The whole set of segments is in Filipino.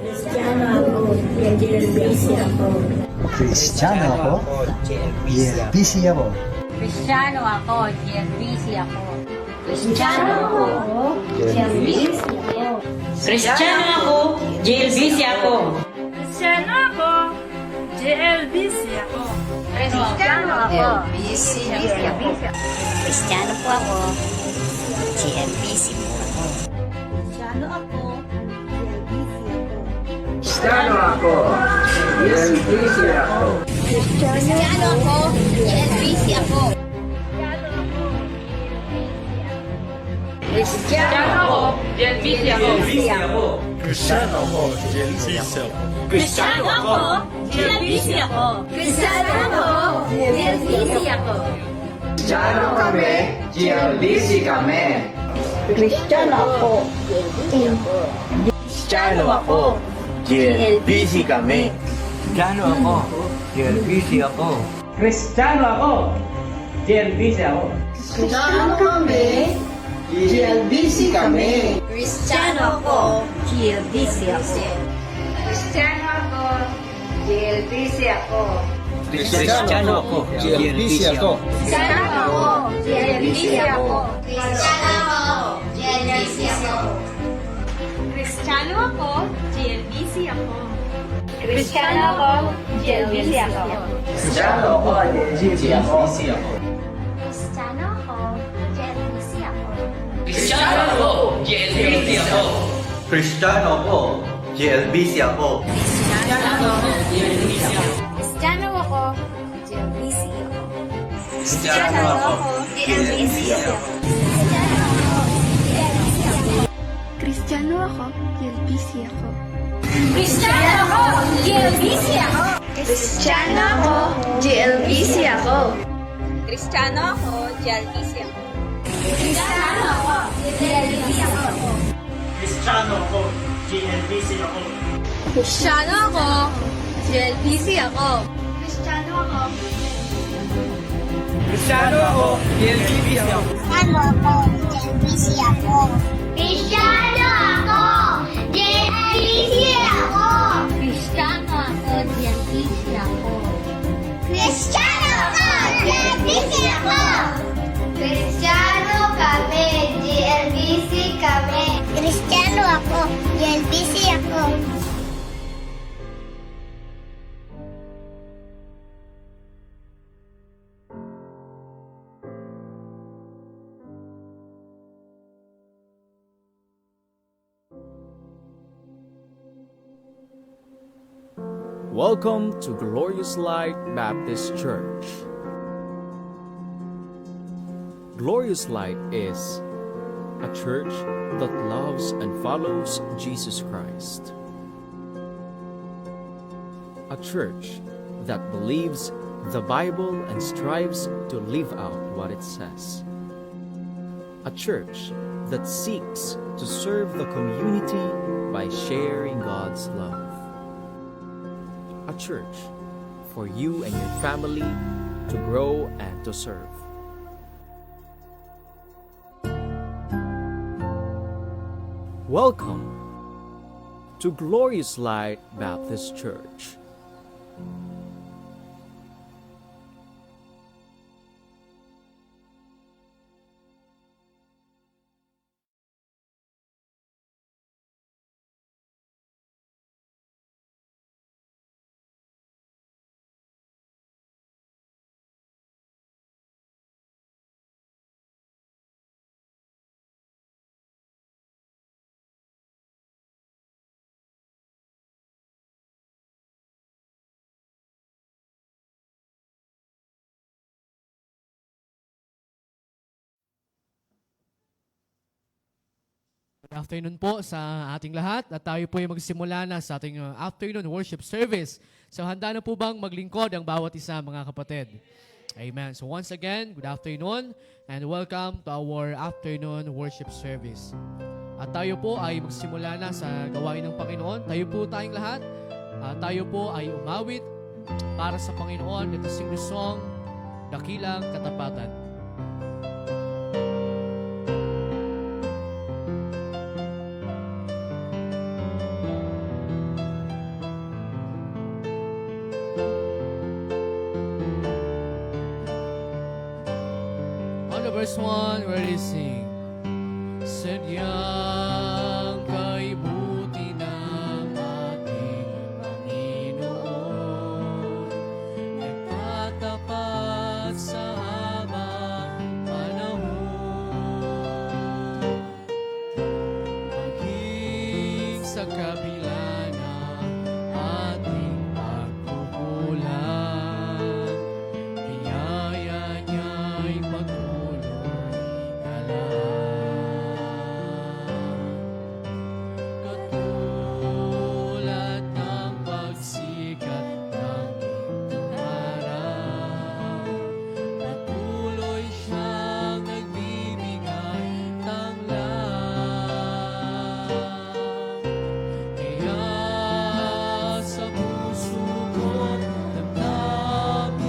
Kristiyano ako, GLBC ako. Kristiyano ako, GLBC ako. Kristiyano ako, GLBC ako. Kristiyano ako, GLBC ako. Kristiyano ako, GLBC ako. Kristiyano ako, GLBC ako. Kristiyano ako, GLBC ako. Kristiyano po ako, GLBC po ako. Kristiyano ako, GLBC ako. Kristiyano ako, GLBC ako. Kristiyano ako, GLBC ako. Kristiyano ako, GLBC ako. Cristiano ako, GLBC ako. Kristiyano ako, GLBC ako. Kristiyano ako, GLBC ako. Kristiyano kami, GLBC kami. Kristiyano ako, Kristiyano ako, GLBC kami. Kristiyano ako, GLBC ako. Kristiyano ako, GLBC ako. Kristiyano kami, GLBC kami. Kristiyano ako, GLBC ako. Kristiyano ako, GLBC ako. Kristiyano ako, GLBC ako. Kristiyano ako, GLBC ako. Kristiyano ako, GLBC ako. Kristiyano ako, GLBC ako. Kristiyano ako, GLBC ako. Kristiyano ako, GLBC ako. Kristiyano ako, GLBC ako. Kristiyano ako, GLBC ako. Kristiyano ako, GLBC ako. Kristiyano ako, GLBC ako. Kristiyano ako, GLBC ako. Kristiyano ako, GLBC ako. Kristiyano ako, GLBC ako. Kristiyano ako, GLBC ako. Kristiyano ako, GLBC ako. Cristiano ako, GLBC ako. Kristiyano ako, GLBC ako. Kristiyano ako. Kristiyano ako, GLBC ako. Kristiyano ako, GLBC ako. Kristiyano ako, GLBC ako. Kristiyano ako, GLBC ako. Kristiyano ako, GLBC ako. Kristiyano kami, GLBC kami. Kristiyano ako, GLBC ako. Welcome to Glorious Light Baptist Church. Glorious Light is a church that loves and follows Jesus Christ. A church that believes the Bible and strives to live out what it says. A church that seeks to serve the community by sharing God's love. A church for you and your family to grow and to serve. Welcome to Glorious Light Baptist Church. Good afternoon po sa ating lahat at tayo po ay magsimula na sa ating afternoon worship service. So handa na po bang maglingkod ang bawat isa mga kapatid? Amen. So once again, good afternoon and welcome to our afternoon worship service. At tayo po ay magsimula na sa gawain ng Panginoon. Tayo po tayong lahat, tayo po ay umawit para sa Panginoon. Let us sing the song, dakilang katapatan. On the verse 1, ready to sing. Sadyang kaibuti ng ating Panginoon, nagtatapat sa habang panahon. Maging sa kabila ng ating pagkukulang, biyaya niya'y patuloy na lang. Katulad ng pagsikat ng iyong araw, patuloy siyang nagbibigay tanglang. Kaya sa puso ko't damdamin,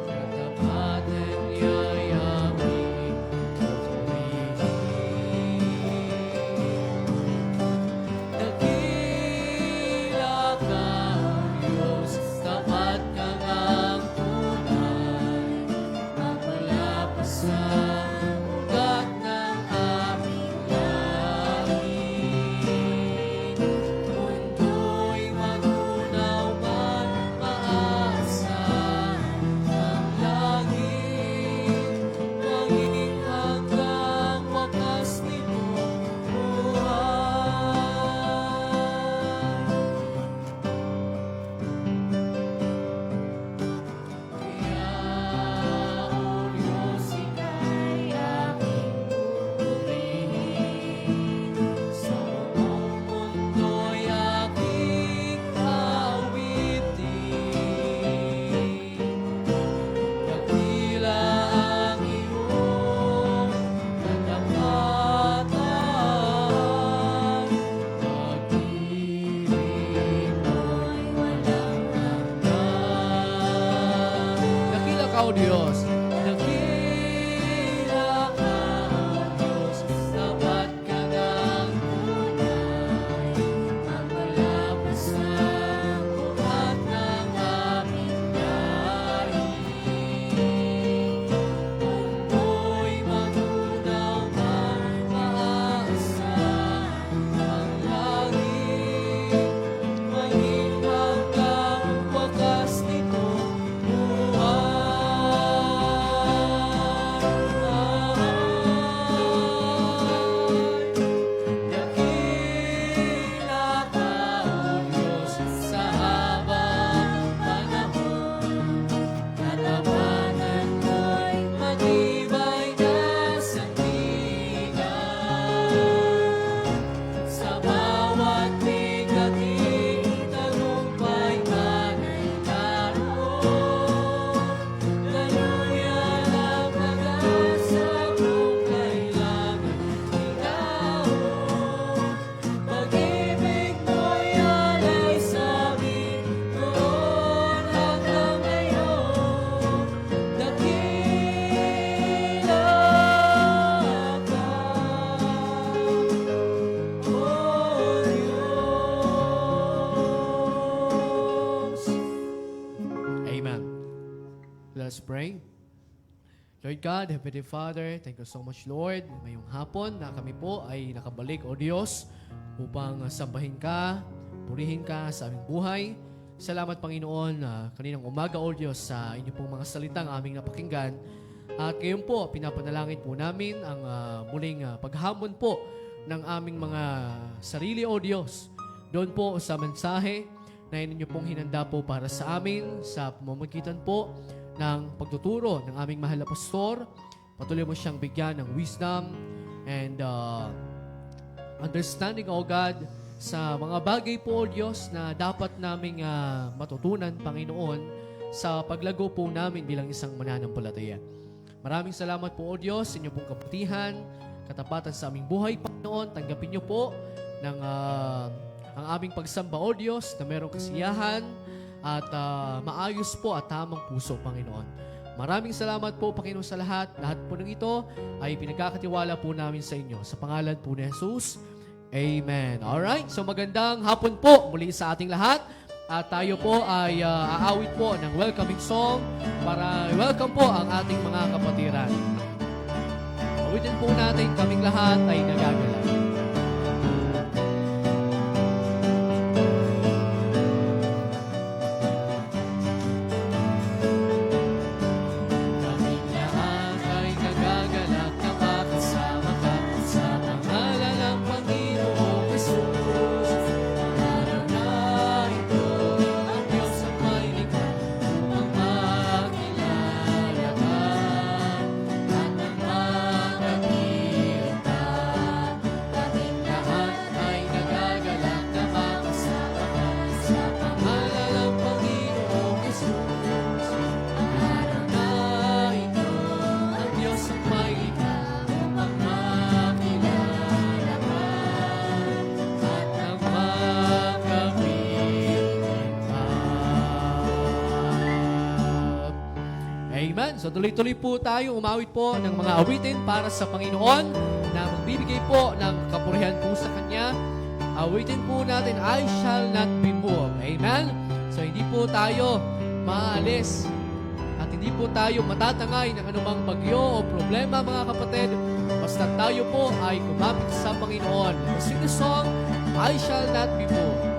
katapatan niya'y aming tuturihin. Dakila ka, Diyos, tapat kang ang tunay, magmula pa sa ugat ng aming langit. Mundo'y magunaw man maasa ang langit, maging hanggang wakas nitong buhay. Kaya, O Diyos, Ika'y aming purihin. Sa buong mundo'y aking awitin. Dakila ang iyong katapatan, pag-ibig mo'y walang hanggan. Dakila ka, O Diyos. Dakila ka, O Diyos. Tapat ka ng tunay, magmula pa sa ugat ng aming lahit. Mundo'y magunaw man maasa ang langit, maging hanggang wakas nitong buhay. Dakila ka, O Diyos, sa habang panahon, katapatan mo'y matibay na sandigan. Sa bawat bigating tagumpay mana'y naroon. Daluyan ang pag-asa kung kailangan ikaw. Pag-ibig mo'y alay sa amin noon hanggang ngayon. Dakila ka, O Diyos. Amen. Let us pray. Lord God, Heavenly Father, thank you so much, Lord. Ngayong hapon na kami po ay nakabalik, O Diyos, upang sambahin ka, purihin ka sa aming buhay. Salamat, Panginoon, kaninang umaga, O Diyos, sa inyo pong mga salitang aming napakinggan. At ngayon po, pinapanalangin po namin ang muling paghamon po ng aming mga sarili, O Diyos. Doon po sa mensahe na inyo pong hinanda po para sa amin sa pamamagitan po ng pagtuturo ng aming mahal na pastor. Patuloy mo siyang bigyan ng wisdom and understanding, O God, sa mga bagay po, O Diyos, na dapat naming matutunan, Panginoon, sa paglago po namin bilang isang mananampalataya. Maraming salamat po, O Diyos, sa inyong pong kabutihan, katapatan sa aming buhay, Panginoon. Tanggapin niyo po ng ang aming pagsamba, O Diyos, na mayroong kasiyahan at maayos po at tamang puso, Panginoon. Maraming salamat po, Panginoon, sa lahat. Lahat po ng ito ay pinagkakatiwala po namin sa inyo. Sa pangalan po ni Jesus, Amen. Alright, so magandang hapon po muli sa ating lahat. At tayo po ay aawit po ng welcoming song para welcome po ang ating mga kapatiran. Awitin po natin, kaming lahat ay nagagalaw. Amen. So tuloy-tuloy po tayo umawit po ng mga awitin para sa Panginoon na magbibigay po ng kapurihan po sa Kanya. Awitin po natin, I shall not be moved. Amen. So hindi po tayo maalis at hindi po tayo matatangay ng anumang bagyo o problema, mga kapatid. Basta tayo po ay kumapit sa Panginoon. Sing the song, I shall not be moved.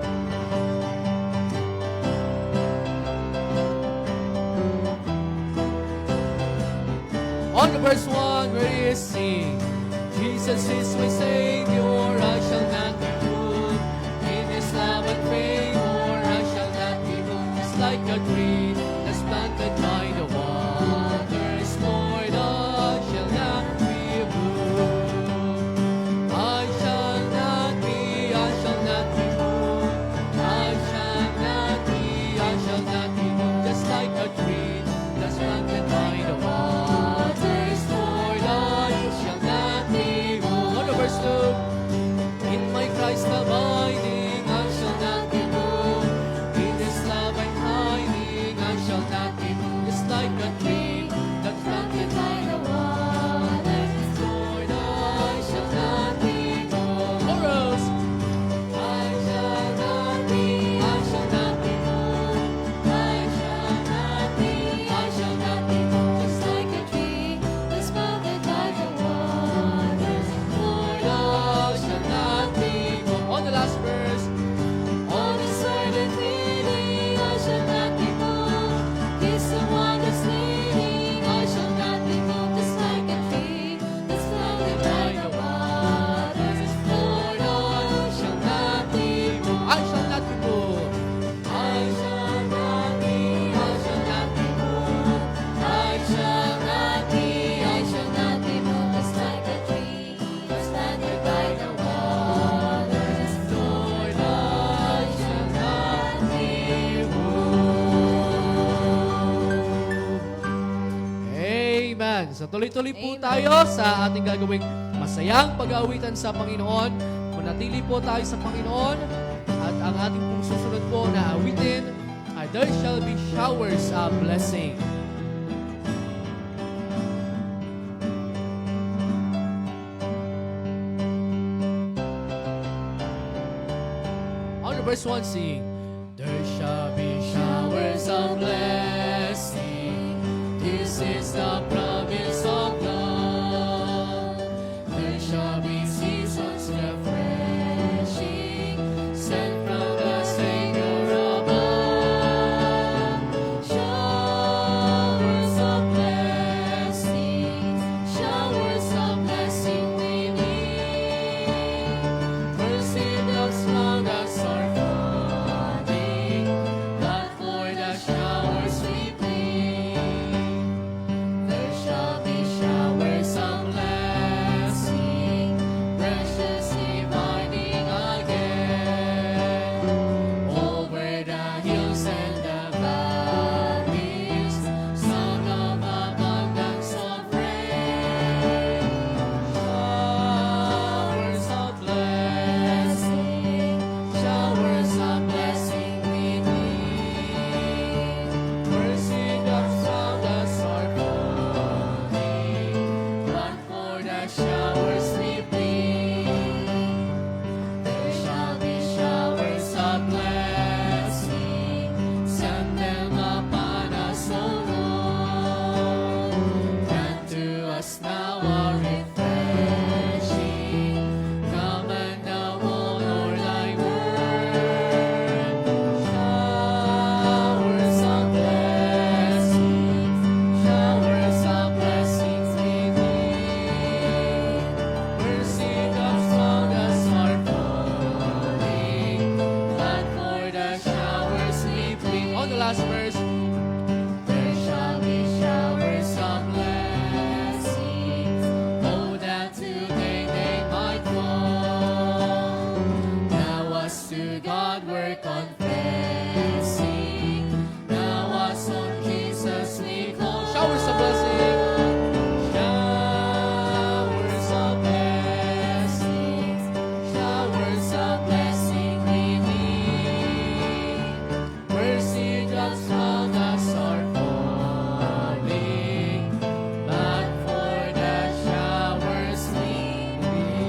On the verse 1, ready to sing. Jesus is my Savior, I shall not be moved. In His love and favor, I shall not be moved. It's like a tree that's planted by the waters, Lord, I shall not be moved. I shall not be moved. I shall not be moved. Just like a tree that's planted by the waters. In my Christ abiding, I shall not be moved. In His love I'm hiding, I shall not be moved. It's like a tree that's planted by the waters, Lord, I shall not be moved. Chorus! I shall not be moved. I shall not be moved. Just like a tree that's planted by the waters, Lord, I shall not be moved. On the last verse, on the certain leading, I shall not be moved. He's the one that's leading, I shall not be moved. Just like a tree that's planted by the waters, Lord, I shall not be moved. I shall not be moved. I shall not be moved. I shall not be moved. Just like a tree that's planted by the waters, Lord, I shall not be moved. Amen. So tuloy-tuloy po tayo sa ating gagawing masayang pag-aawitan sa Panginoon. Manatili po tayo sa Panginoon at ang ating pong susunod po na awitin ay there shall be showers of blessing. On the verse 1, sing. There shall be showers of blessing. This is the promise of God. There shall be seasons refreshing, sent from the Savior above. Showers of blessing we need. Mercy loves long as our falling, but for the showers we plead. There we're confessing. Now our son Jesus we call. Showers of blessing. Showers of blessings. Showers of blessing we need. Mercy drops from us are falling. But for the showers we need.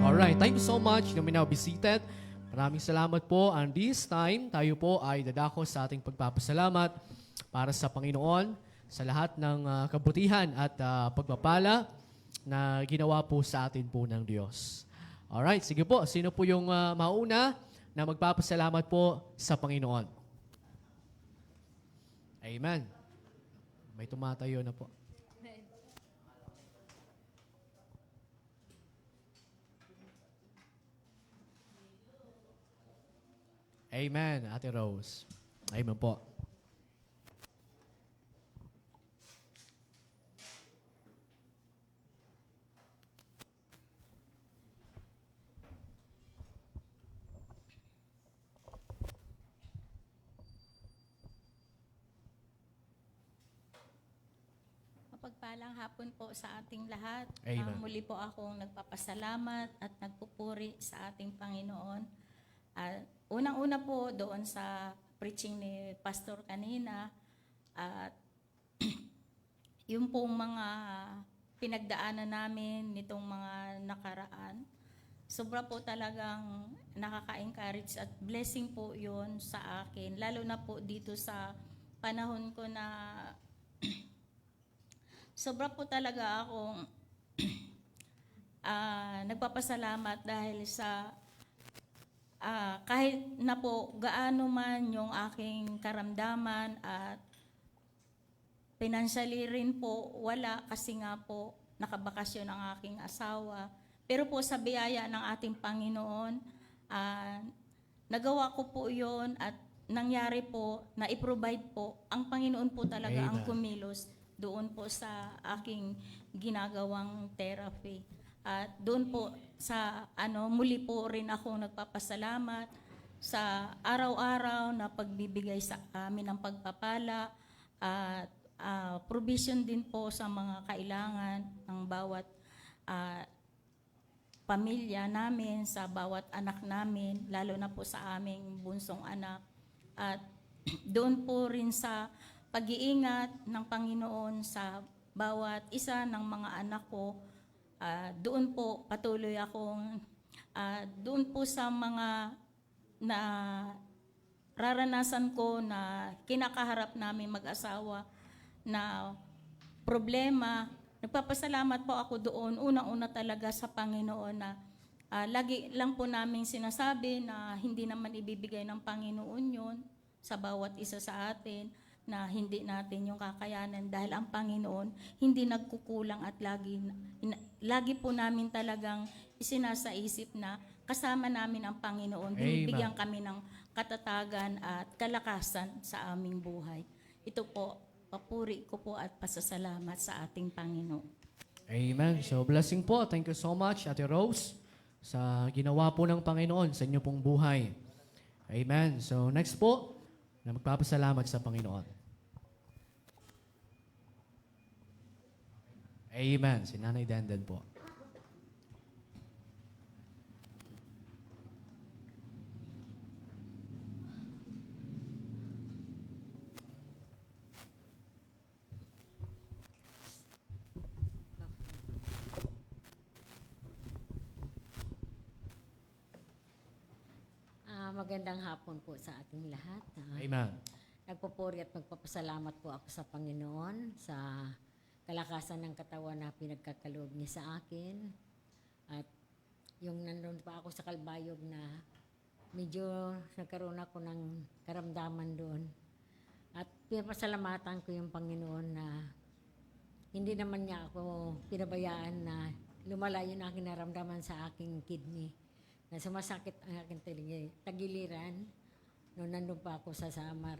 Alright, thank you so much. You may now be seated. Maraming salamat po. And this time, tayo po ay dadako sa ating pagpapasalamat para sa Panginoon sa lahat ng kabutihan at pagpapala na ginawa po sa atin po ng Diyos. Alright, sige po. Sino po yung mauna na magpapasalamat po sa Panginoon? Amen. May tumatayo na po. Amen, Ate Rose. Amen po. Mapagpalang hapon po sa ating lahat. Amen. Muli po akong nagpapasalamat at nagpupuri sa ating Panginoon. Unang-una po doon sa preaching ni Pastor kanina at yung pong mga pinagdaanan namin nitong mga nakaraan. Sobra po talagang nakaka-encourage at blessing po yun sa akin. Lalo na po dito sa panahon ko na sobra po talaga akong nagpapasalamat dahil sa kahit na po gaano man yung aking karamdaman at financially rin po wala kasi nga po nakabakasyon ang aking asawa. Pero po sa biyaya ng ating Panginoon, nagawa ko po yon at nangyari po na i-provide po. Ang Panginoon po talaga ang kumilos doon po sa aking ginagawang therapy. At doon po sa muli po rin ako nagpapasalamat sa araw-araw na pagbibigay sa amin ng pagpapala at provision din po sa mga kailangan ng bawat pamilya namin, sa bawat anak namin, lalo na po sa aming bunsong anak. At doon po rin sa pag-iingat ng Panginoon sa bawat isa ng mga anak ko. Doon po patuloy akong doon po sa mga na raranasan ko na kinakaharap namin mag-asawa na problema. Nagpapasalamat po ako doon. Unang-una talaga sa Panginoon na lagi lang po namin sinasabi na hindi naman ibibigay ng Panginoon yun sa bawat isa sa atin, na hindi natin yung kakayanan dahil ang Panginoon hindi nagkukulang at lagi po namin talagang isinasaisip na kasama namin ang Panginoon. Binibigyan kami ng katatagan at kalakasan sa aming buhay. Ito po, papuri ko po at pasasalamat sa ating Panginoon. Amen. So, blessing po. Thank you so much, Ate Rose, sa ginawa po ng Panginoon sa inyo pong buhay. Amen. So, next po, na magpapasalamat sa Panginoon. Amen. Si Nanay Dandan po. Magandang hapon po sa ating lahat. Amen. Nagpupuri at magpapasalamat po ako sa Panginoon sa kalakasan ng katawan na pinagkakaloob niya sa akin. At yung nandun pa ako sa Kalbayog na medyo nagkaroon ako ng karamdaman doon. At pinapasalamatan ko yung Panginoon na hindi naman niya ako pinabayaan na lumala yung aking naramdaman sa aking kidney. Na sumasakit ang aking tagiliran noon nandun pa ako sa Samar.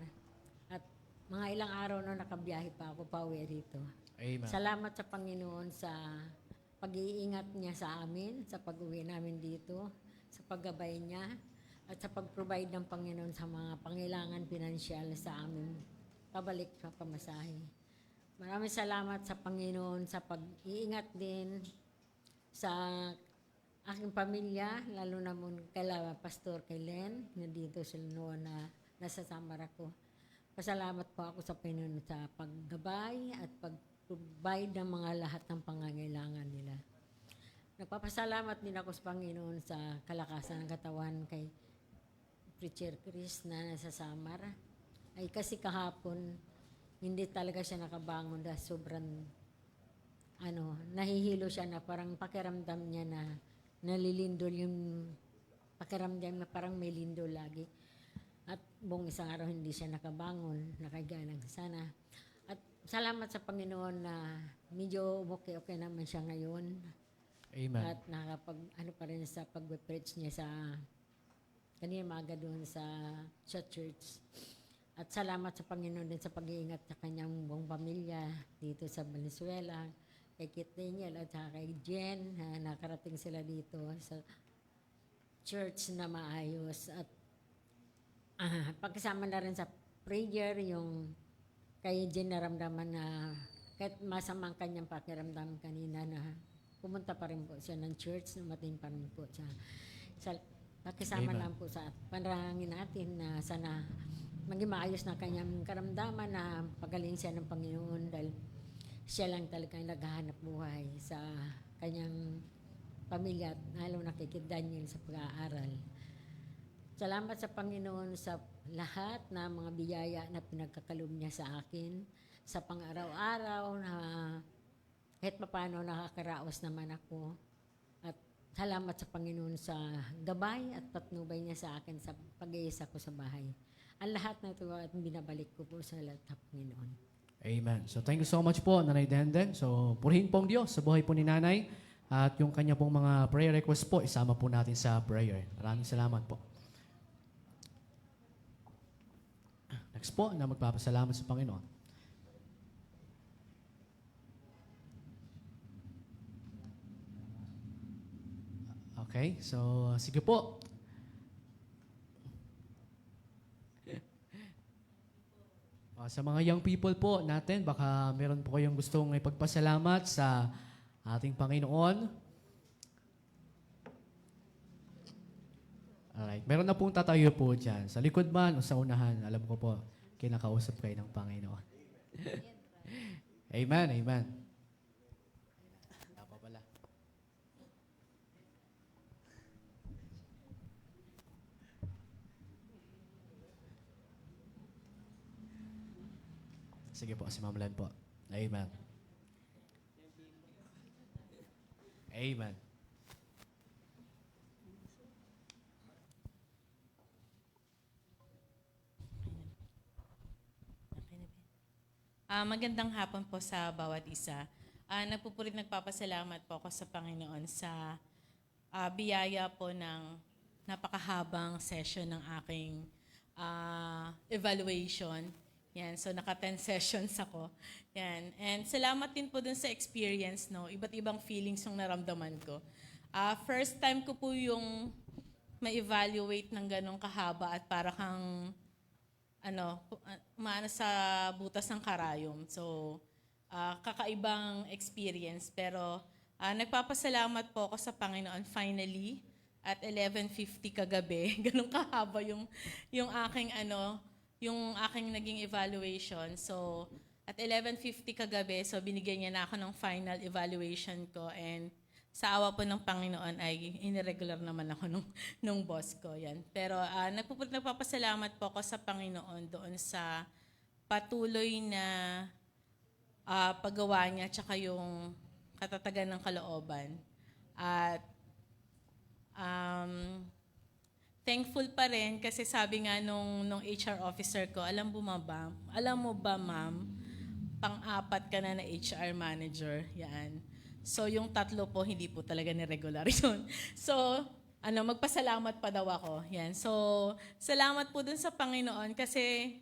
At mga ilang araw na nakabiyahe pa ako pauwi rito. Amen. Salamat sa Panginoon sa pag-iingat niya sa amin, sa pag-uwi namin dito, sa paggabay niya, at sa pag-provide ng Panginoon sa mga pangailangan pinansyal sa amin, pabalik sa pamasahe. Maraming salamat sa Panginoon sa pag-iingat din sa aking pamilya, lalo na kala Pastor kay Len, na dito sila noon na nasa Samar ako. Pasalamat po ako sa Panginoon sa paggabay at pag-provide ng mga lahat ng pangangailangan nila. Nagpapasalamat din ako sa Panginoon sa kalakasan ng katawan kay Preacher Chris na nasa Samar. Ay kasi kahapon, hindi talaga siya nakabangon dahil sobrang nahihilo siya na parang pakiramdam niya na nalilindol yung pakiramdam na parang may lindol lagi. At buong isang araw hindi siya nakabangon, nakagalang sana. At salamat sa Panginoon na medyo okay naman siya ngayon. Amen. At nakapag, pa rin sa pag-preach niya sa kanina maaga doon sa church. At salamat sa Panginoon din sa pag-iingat sa kanyang buong pamilya dito sa Venezuela, kay Kit Daniel at kay Jen, nakarating sila dito sa church na maayos. At pagkasama na rin sa prayer, yung kay Jen naramdaman na kahit masamang kanyang pakiramdam kanina na pumunta pa rin po siya ng church, numating pa rin po siya. Pakisama lang po sa panalangin natin na sana maging maayos na kanyang karamdaman na pagaling siya ng Panginoon dahil siya lang talaga ang naghahanap buhay sa kanyang pamilya at lalo na kay Daniel sa pag-aaral. Salamat sa Panginoon sa lahat na mga biyaya na pinagkakalob niya sa akin sa pang-araw-araw na kahit paano nakakaraos naman ako. At salamat sa Panginoon sa gabay at patnubay niya sa akin sa pag-iisa ko sa bahay. Ang lahat na ito at binabalik ko po sa lahat ng Panginoon. Amen. So thank you so much po, Nanay Denden. So purihin po ang Diyos sa buhay po ni Nanay. At yung kanya pong mga prayer request po, isama po natin sa prayer. Maraming salamat po. Next po, na magpapasalamat sa Panginoon. Okay, so sige po. Sa mga young people po natin, baka meron po kayong gustong ipagpasalamat sa ating Panginoon. Alright, meron na pong tatayo po dyan. Sa likod man o sa unahan, alam ko po, kinakausap kayo ng Panginoon. Amen, amen. Tapa pala. Sige po, si Ma'am Len po. Amen. Amen. Magandang hapon po sa bawat isa. Nagpapasalamat po ako sa Panginoon sa biyaya po ng napakahabang session ng aking evaluation. Yan, so naka 10 sessions ako. Yan. And salamat din po dun sa experience, no? Iba't ibang feelings yung naramdaman ko. First time ko po yung ma-evaluate ng ganong kahaba at para kang maano sa butas ng karayom. So, kakaibang experience. Pero, nagpapasalamat po ako sa Panginoon finally at 11:50 kagabi. Ganun kahaba yung aking yung aking naging evaluation. So, at 11:50 kagabi, so binigyan niya na ako ng final evaluation ko and sa awa po ng Panginoon ay iniregular naman ako nung boss ko. Yan. Pero nagpapasalamat po ako sa Panginoon doon sa patuloy na paggawa niya tsaka yung katatagan ng kalooban. At thankful pa rin kasi sabi nga nung HR officer ko, alam mo ba ma'am, pang-apat ka na HR manager. Yan. So, yung 3 po, hindi po talaga ni-regular yun. So, magpasalamat pa daw ako. Yan. So, salamat po dun sa Panginoon kasi,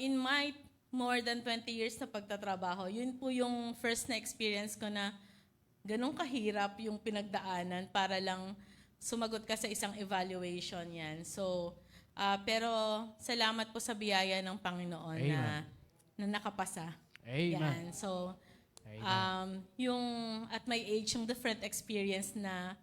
in my more than 20 years na pagtatrabaho, yun po yung first na experience ko na ganun kahirap yung pinagdaanan para lang sumagot ka sa isang evaluation yan. So, pero salamat po sa biyaya ng Panginoon na nakapasa. Amen. Yan. So, yung at my age, yung different experience na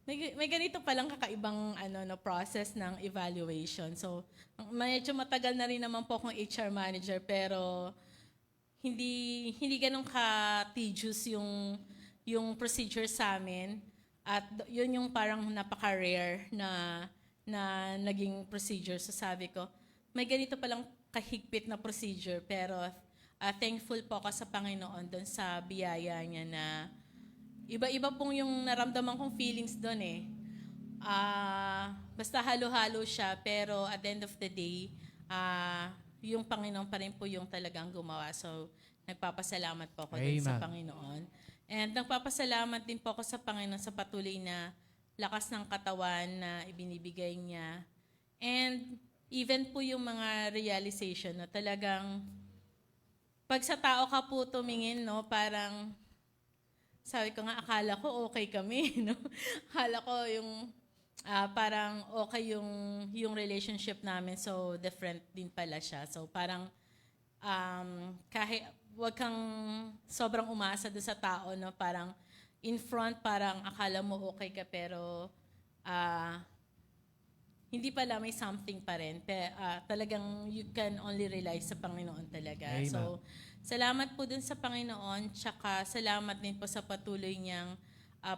may ganito palang kakaibang process ng evaluation. So, medyo matagal na rin naman po akong HR manager, pero hindi ganun ka-tedious yung procedure sa amin. At yun yung parang napaka-rare na naging procedure. So sabi ko, may ganito palang kahigpit na procedure, pero thankful po ako sa Panginoon doon sa biyaya niya na iba-iba pong yung naramdaman kong feelings doon eh. Basta halo-halo siya, pero at the end of the day, yung Panginoon pa rin po yung talagang gumawa. So, nagpapasalamat po ako din sa Panginoon. And nagpapasalamat din po ako sa Panginoon sa patuloy na lakas ng katawan na ibinibigay niya. And even po yung mga realization na talagang pag sa tao ka po tumingin, no, parang sabi ko nga, akala ko okay kami, no? Akala ko yung parang okay yung relationship namin, so different din pala siya. So parang kahit wag kang sobrang umasa doon sa tao, no? Parang in front, parang akala mo okay ka, pero hindi pala, may something pa rin. Talagang you can only rely sa Panginoon talaga. Amen. So, salamat po dun sa Panginoon, tsaka salamat din po sa patuloy niyang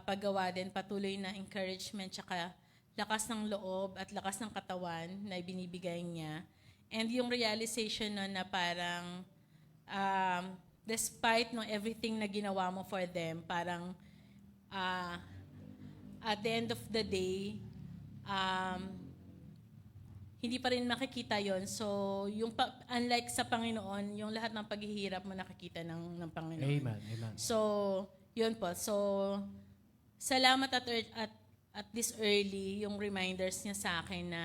paggawa din, patuloy na encouragement, tsaka lakas ng loob at lakas ng katawan na ibinibigay niya. And yung realization na parang despite no everything na ginawa mo for them, parang at the end of the day, hindi pa rin makikita yon. So, unlike sa Panginoon, yung lahat ng paghihirap mo nakikita ng Panginoon. Amen. Amen. So, yun po. So, salamat at this early, yung reminders niya sa akin na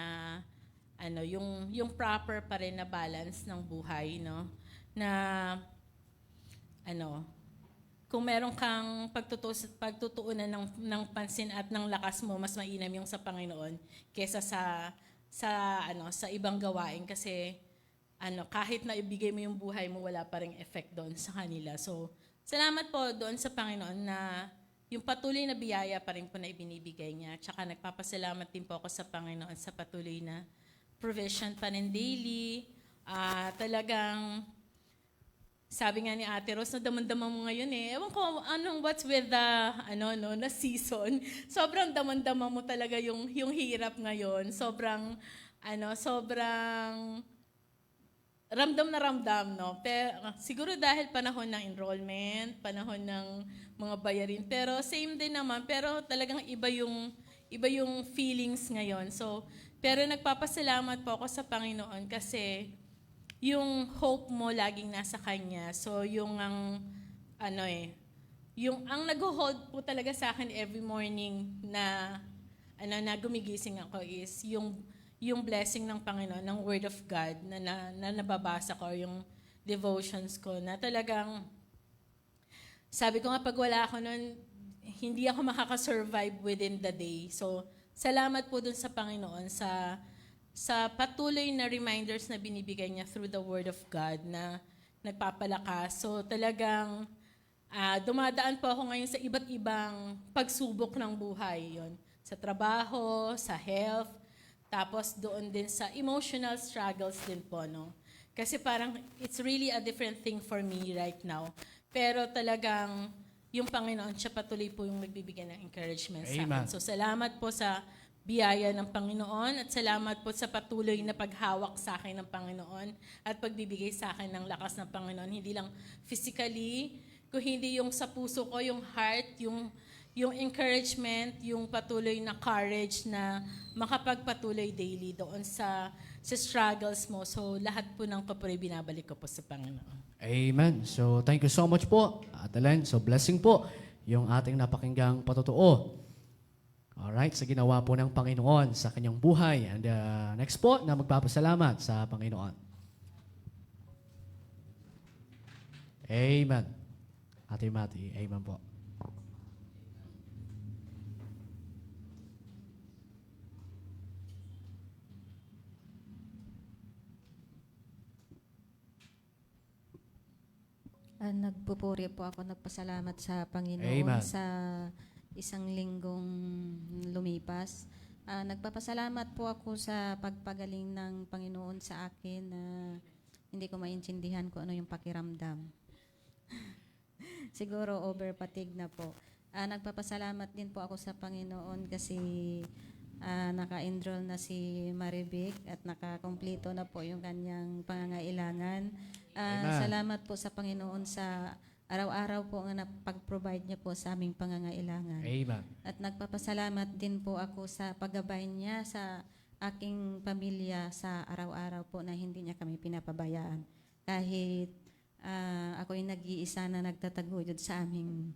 yung proper pa rin na balance ng buhay, no? Na kung meron kang pagtutuunan ng pansin at ng lakas mo, mas mainam yung sa Panginoon kaysa sa ibang gawain, kasi kahit na ibigay mo yung buhay mo, wala pa ring effect doon sa kanila. So, salamat po doon sa Panginoon na yung patuloy na biyaya pa rin po na ibinibigay niya. Tsaka nagpapasalamat din po ako sa Panginoon sa patuloy na provision pa rin daily. Talagang sabi nga ni Ate Rose, na damandama mo ngayon eh. Ewan ko, what's with the, na season. Sobrang damandama mo talaga yung hirap ngayon. Sobrang ramdam na ramdam, no? Pero, siguro dahil panahon ng enrollment, panahon ng mga bayarin. Pero same din naman, pero talagang iba yung feelings ngayon. So, pero nagpapasalamat po ako sa Panginoon kasi yung hope mo laging nasa Kanya. So, yung ang nag-hold po talaga sa akin every morning na gumigising ako is yung blessing ng Panginoon, ng Word of God na nababasa ko, yung devotions ko, na talagang, sabi ko nga, pag wala ako nun, hindi ako makakasurvive within the day. So, salamat po dun sa Panginoon sa patuloy na reminders na binibigay niya through the Word of God na nagpapalakas. So talagang dumadaan po ako ngayon sa iba't ibang pagsubok ng buhay. Yon, sa trabaho, sa health, tapos doon din sa emotional struggles din po. No? Kasi parang it's really a different thing for me right now. Pero talagang yung Panginoon, siya patuloy po yung nagbibigay ng encouragement sa akin. So salamat po sa biyaya ng Panginoon at salamat po sa patuloy na paghawak sa akin ng Panginoon at pagbibigay sa akin ng lakas ng Panginoon. Hindi lang physically, kundi yung sa puso ko, yung heart, yung encouragement, yung patuloy na courage na makapagpatuloy daily doon sa struggles mo. So lahat po ng papuri binabalik ko po sa Panginoon. Amen. So thank you so much po, Ate Len. So blessing po yung ating napakinggang patotoo. Alright, sa ginawa po ng Panginoon sa kanyang buhay. And next po na magpapasalamat sa Panginoon. Amen. Ate Mati, amen po. Nagpupuri po ako, nagpasalamat sa Panginoon Amen. sa isang linggong lumipas. Nagpapasalamat po ako sa pagpagaling ng Panginoon sa akin na hindi ko maintindihan kung ano yung pakiramdam. Siguro over fatigue na po. Nagpapasalamat din po ako sa Panginoon kasi naka-enroll na si Marivic at nakakompleto na po yung kanyang pangangailangan. Salamat po sa Panginoon sa araw-araw po nga pag-provide niya po sa aming pangangailangan. Amen. At nagpapasalamat din po ako sa paggabay niya sa aking pamilya sa araw-araw po na hindi niya kami pinapabayaan. Kahit ako ay nag-iisa na nagtataguyod sa aming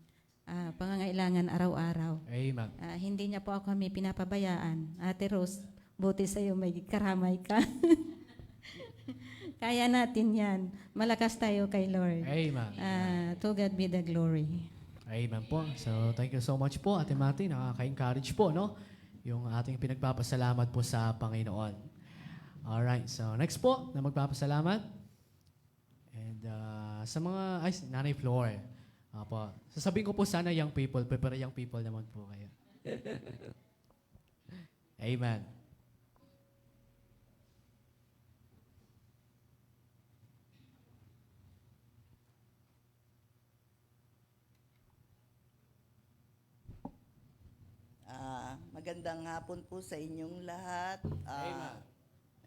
pangangailangan araw-araw. Amen. Hindi niya po ako kami pinapabayaan. Ate Rose, buti sa'yo may karamay ka. Kaya natin yan. Malakas tayo kay Lord. Amen. To God be the glory. Amen po. So, thank you so much po, Ate Mati. Nakaka-encourage po, no? Yung ating pinagpapasalamat po sa Panginoon. Alright. So, next po na magpapasalamat. And sa mga, Nanay Flor. Apo. Sasabihin ko po sana young people, pero young people naman po kayo. Amen. Magandang hapon po sa inyong lahat.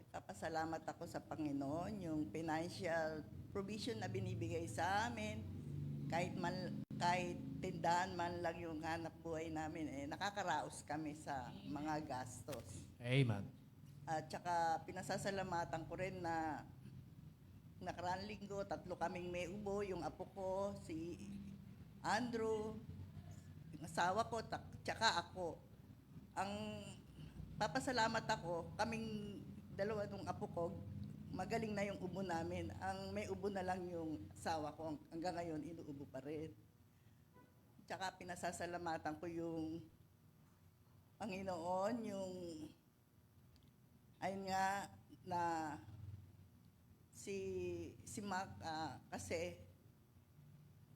Nagpapasalamat ako sa Panginoon, yung financial provision na binibigay sa amin, kahit tindahan man lang yung hanap buhay namin, nakakaraos kami sa mga gastos. Amen. At saka pinasasalamatan ko rin na nakaraang linggo, 3 kaming may ubo, yung apo ko, si Andrew, yung asawa ko, tsaka ako. Ang papasalamat ako, kaming dalawa nung apo ko, magaling na yung ubo namin. Ang may ubo na lang yung asawa ko, hanggang ngayon inuubo pa rin. Tsaka pinasasalamatan ko yung Panginoon, yung ayun nga na si Mac, kasi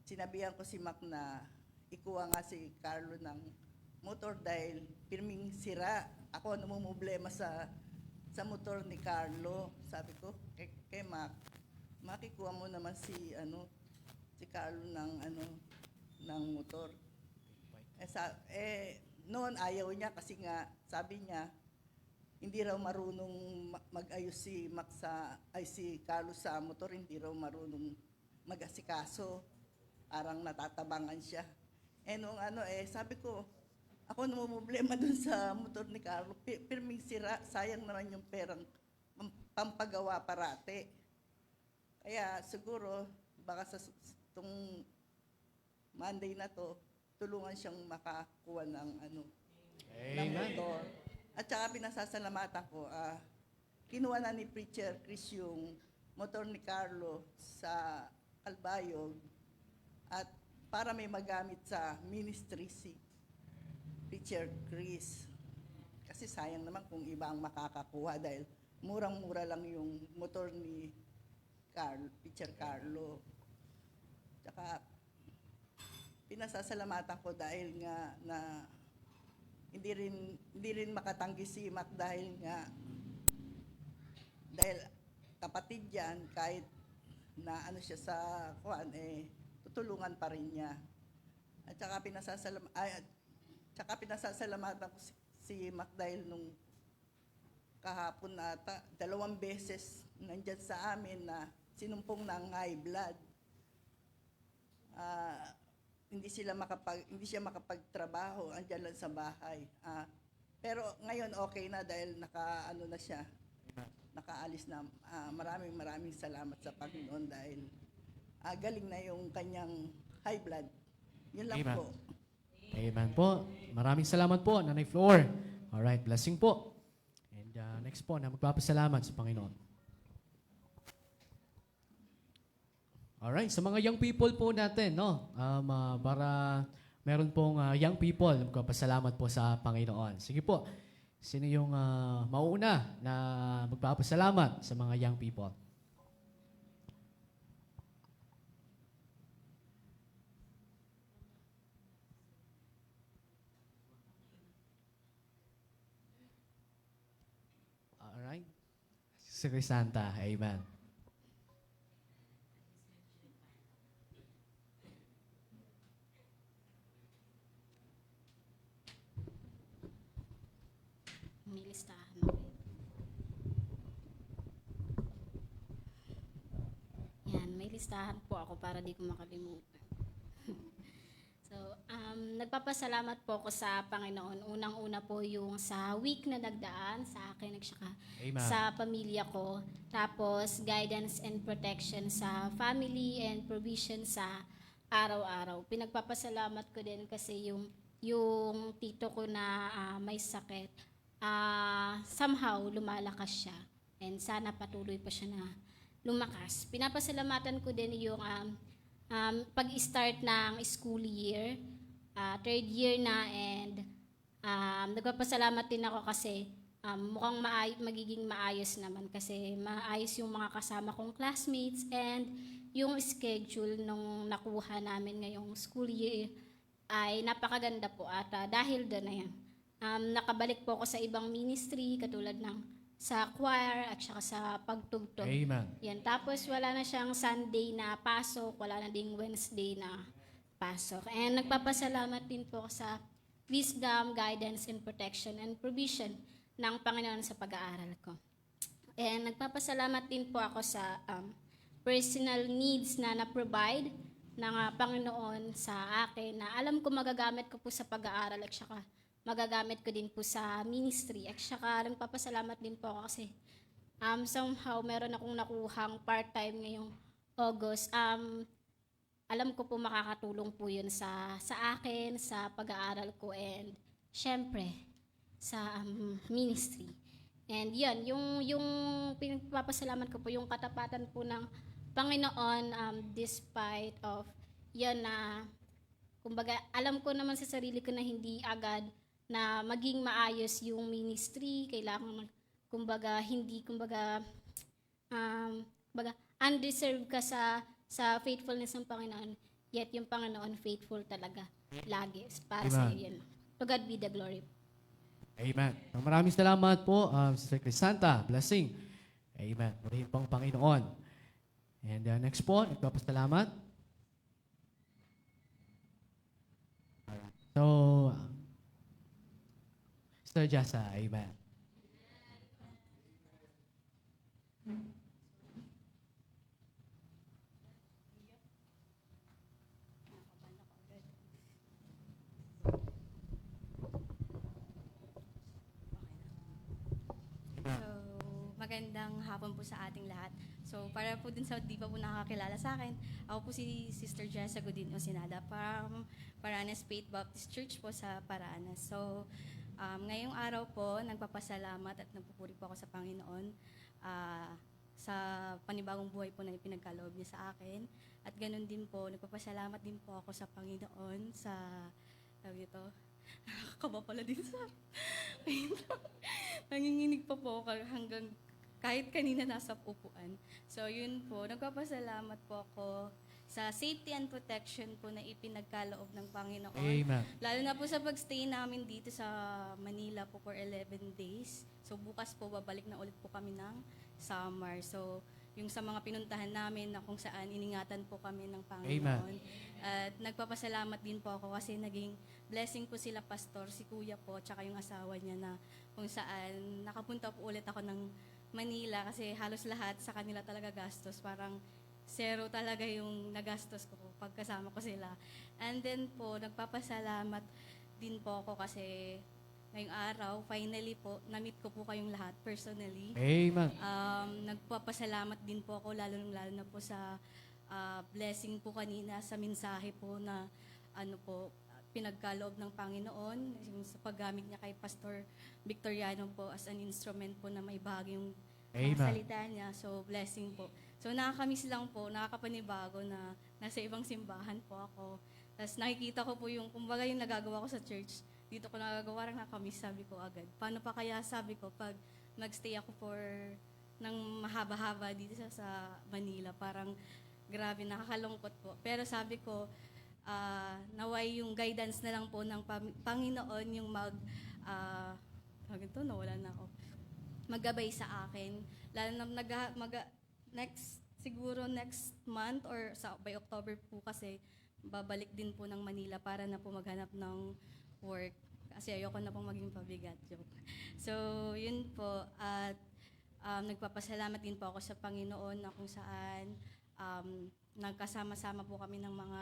sinabihan ko si Mac na ikuha nga si Carlo ng motor dahil pirming sira. Ako namumblema sa motor ni Carlo. Sabi ko kay Mac, makikuha mo naman si Carlo ng motor. Noon ayaw niya kasi nga sabi niya hindi raw marunong mag-ayos si si Carlo sa motor, hindi raw marunong mag-asikaso. Parang natatabangan siya. Nung sabi ko, ako namumblema dun sa motor ni Carlo. Pirming sira, sayang naman yung perang pampagawa parate. Kaya siguro, baka sa itong Monday na to, tulungan siyang makakuha ng ng motor. At saka pinasasalamatan ko, kinuha na ni Preacher Chris yung motor ni Carlo sa Calbayog at para may magamit sa ministry si Preacher Chris. Kasi sayang naman kung iba ang makakakuha dahil murang-mura lang yung motor ni Preacher Carlo. Tsaka pinasasalamatan ko dahil nga na hindi rin makatanggi si Mac dahil kapatid yan, kahit na siya sa tutulungan pa rin niya. At saka pinasasalamatan ko si Mac dahil nung kahapon ata, 2 beses nandyan sa amin na sinumpong ng high blood. Hindi siya makapagtrabaho, andyan lang sa bahay. Pero ngayon okay na dahil na siya. Nakaalis na. Maraming salamat sa Panginoon dahil galing na yung kanyang high blood. Yun lang Amen. po. Amen po. Maraming salamat po, Nanay Flor. Alright, blessing po. And next po na magpapasalamat sa Panginoon. Alright, sa mga young people po natin, no? Para meron pong young people na magpapasalamat po sa Panginoon. Sige po, sino yung mauuna na magpapasalamat sa mga young people? Sister Crisanta. Amen. May listahan ako. Yan, may listahan po ako para di ko makalimutan. So, nagpapasalamat po ako sa Panginoon. Unang-una po yung sa week na nagdaan sa akin at saka Amen. sa pamilya ko. Tapos, guidance and protection sa family and provision sa araw-araw. Pinagpapasalamat ko din kasi yung tito ko na may sakit, somehow lumalakas siya. And sana patuloy pa siya na lumakas. Pinapasalamatan ko din yung pag-start ng school year, third year na, and nagpapasalamat din ako kasi mukhang magiging maayos naman kasi maayos yung mga kasama kong classmates and yung schedule nung nakuha namin ngayong school year ay napakaganda po at dahil doon na yan. Nakabalik po ako sa ibang ministry katulad ng sa choir at saka sa pagtugtog. Amen. Yan. Tapos wala na siyang Sunday na pasok, wala na ding Wednesday na pasok. And nagpapasalamat din po ako sa wisdom, guidance, and protection and provision ng Panginoon sa pag-aaral ko. And nagpapasalamat din po ako sa personal needs na na-provide ng Panginoon sa akin na alam ko magagamit ko po sa pag-aaral at saka magagamit ko din po sa ministry. At saka nagpapasalamat din po ako kasi somehow meron akong nakuhang part-time ngayong August. Alam ko po makakatulong po yun sa akin, sa pag-aaral ko, and syempre, sa ministry. And yan, yung pinagpapasalamat ko po, yung katapatan po ng Panginoon despite of yan na, kumbaga, alam ko naman sa sarili ko na hindi agad na maging maayos yung ministry, kailangan kumbaga undeserved ka sa faithfulness ng Panginoon, yet yung Panginoon faithful talaga lagi para sa iyo. Yan. To God be the glory. Amen. Maraming salamat po, Sister Crisanta. Blessing. Amen. Purihin pong Panginoon. And next po, nagpapasalamat. So, Sister Jasa, amen. Magandang hapon po sa ating lahat. So, para po din sa di pa po nakakilala sa akin, ako po si Sister Jessa Godin Osinada from Paranas Faith Baptist Church po sa Paranas. So, ngayong araw po, nagpapasalamat at nagpupuri po ako sa Panginoon sa panibagong buhay po na ipinagkaloob niya sa akin. At ganun din po, nagpapasalamat din po ako sa Panginoon sa, tawag ito, nakakaba pala din sa, nanginginig pa po hanggang kahit kanina nasa upuan. So yun po, nagpapasalamat po ako sa safety and protection po na ipinagkaloob ng Panginoon. Amen. Lalo na po sa pagstay namin dito sa Manila po for 11 days. So bukas po, babalik na ulit po kami ng summer. So yung sa mga pinuntahan namin na kung saan iningatan po kami ng Panginoon. At nagpapasalamat din po ako kasi naging blessing po sila pastor, si kuya po, tsaka yung asawa niya na kung saan nakapunta po ulit ako ng Manila kasi halos lahat sa kanila talaga gastos. Parang zero talaga yung nagastos ko pagkasama ko sila. And then po, nagpapasalamat din po ako kasi ngayong araw, finally po, na-meet ko po kayong lahat personally. Amen. Nagpapasalamat din po ako, lalo na po sa blessing po kanina sa mensahe po na pinagkaloob ng Panginoon, yung sa paggamit niya kay Pastor Victoriano po as an instrument po na may bahagi yung salita niya. So, blessing po. So, nakakamiss lang po, nakakapanibago na nasa ibang simbahan po ako. Tapos nakikita ko po yung, kumbaga yung nagagawa ko sa church, dito ko nagagawa, rin nakakamiss, sabi ko agad. Paano pa kaya, sabi ko, pag nagstay ako ng mahaba-haba dito sa Manila, parang grabe, nakakalungkot po. Pero sabi ko, naway yung guidance na lang po ng Panginoon yung nawala na ako. maggabay sa akin. Lalo na siguro next month or by October po kasi babalik din po ng Manila para na po maghanap ng work. Kasi ayoko na pong maging pabigat. Joke. So, yun po. At nagpapasalamat din po ako sa Panginoon na kung saan nagkasama-sama po kami ng mga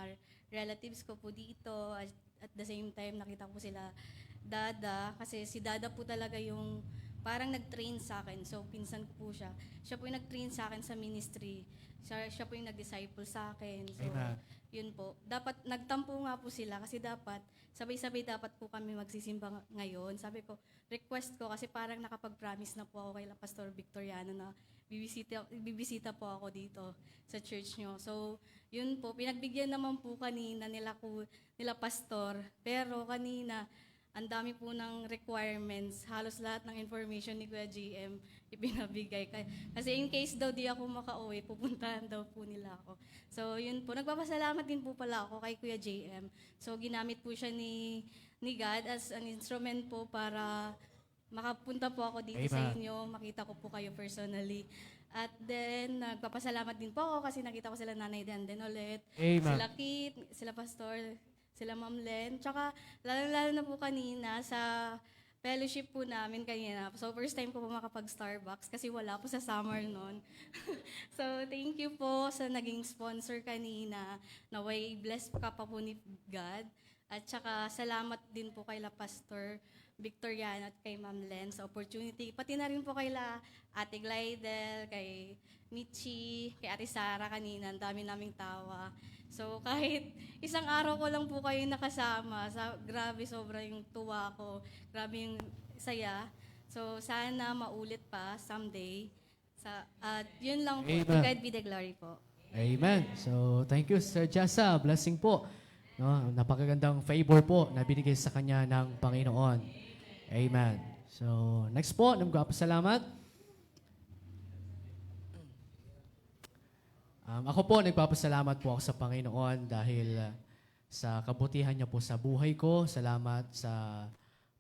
relatives ko po dito. At the same time, nakita po sila Dada. Kasi si Dada po talaga yung parang nag-train sa akin. So, pinsan ko po siya. Siya po yung nag-train sa akin sa ministry. Siya po yung nag-disciple sa akin. So, Amen. yun po. Dapat, nagtampo nga po sila kasi dapat, sabay-sabay dapat po kami magsisimba ngayon. Sabi ko, request ko kasi parang nakapag-promise na po ako kay Pastor Victoriano na bibisita po ako dito sa church nyo. So, yun po. Pinagbigyan naman po kanina nila Pastor. Pero kanina, ang dami po ng requirements. Halos lahat ng information ni Kuya GM ipinabigay. Kasi in case daw di ako makauwi, pupuntahan daw po nila ako. So, yun po. Nagpapasalamat din po pala ako kay Kuya JM. So, ginamit po siya ni God as an instrument po para makapunta po ako dito sa inyo. Makita ko po kayo personally. At then, nagpapasalamat din po ako kasi nakita ko sila Nanay Denden ulit. Amen. Sila Kit, sila Pastor, sila Ma'am Len. Tsaka, lalo na po kanina sa fellowship po namin kanina. So, first time ko po makapag-Starbucks kasi wala po sa summer noon. So, thank you po sa naging sponsor kanina. Naway, bless ka pa po ni God. At tsaka, salamat din po kay Pastor Victoriano at kay Ma'am Len sa opportunity. Pati na rin po kay Ate Glidel, kay Michi, kay Ate Sara kanina. Ang dami naming tawa. So, kahit isang araw ko lang po kayo nakasama, grabe, sobra yung tuwa ko. Grabe yung saya. So, sana maulit pa someday. At yun lang po. Amen. To God be the glory po. Amen. So, thank you, Sir Jessa. Blessing po. No, napakagandang favor po na binigay sa kanya ng Panginoon. Amen. So, next po, nagpapasalamat. Ako po, nagpapasalamat po ako sa Panginoon dahil sa kabutihan niya po sa buhay ko. Salamat sa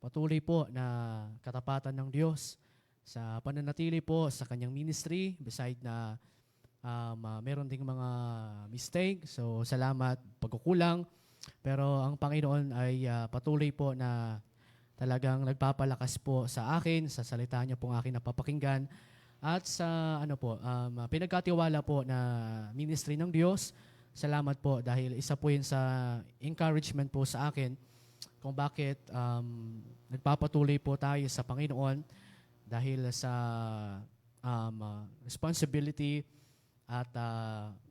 patuloy po na katapatan ng Diyos sa pananatili po sa kanyang ministry. Beside na meron ding mga mistake. So, salamat, pagkukulang. Pero ang Panginoon ay patuloy po na talagang nagpapalakas po sa akin, sa salita niya pong akin napapakinggan. At sa pinagkatiwala po na ministry ng Diyos, salamat po dahil isa po yun sa encouragement po sa akin kung bakit nagpapatuloy po tayo sa Panginoon dahil sa responsibility at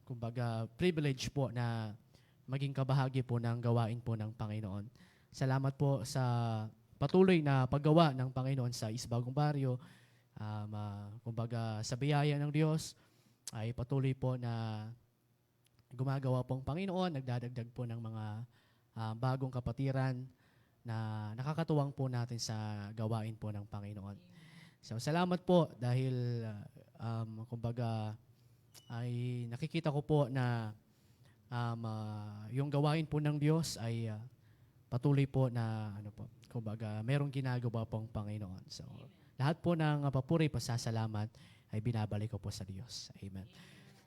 kumbaga privilege po na maging kabahagi po ng gawain po ng Panginoon. Salamat po sa patuloy na paggawa ng Panginoon sa East Bagong Barrio. Kumbaga sa biyaya ng Diyos ay patuloy po na gumagawa pong Panginoon, nagdadagdag po ng mga bagong kapatiran na nakakatuwang po natin sa gawain po ng Panginoon. So salamat po dahil kumbaga ay nakikita ko po na yung gawain po ng Diyos ay patuloy po na kumbaga merong ginagawa pong Panginoon. So lahat po ng papuri, pasasalamat ay binabalik ko po sa Diyos. Amen.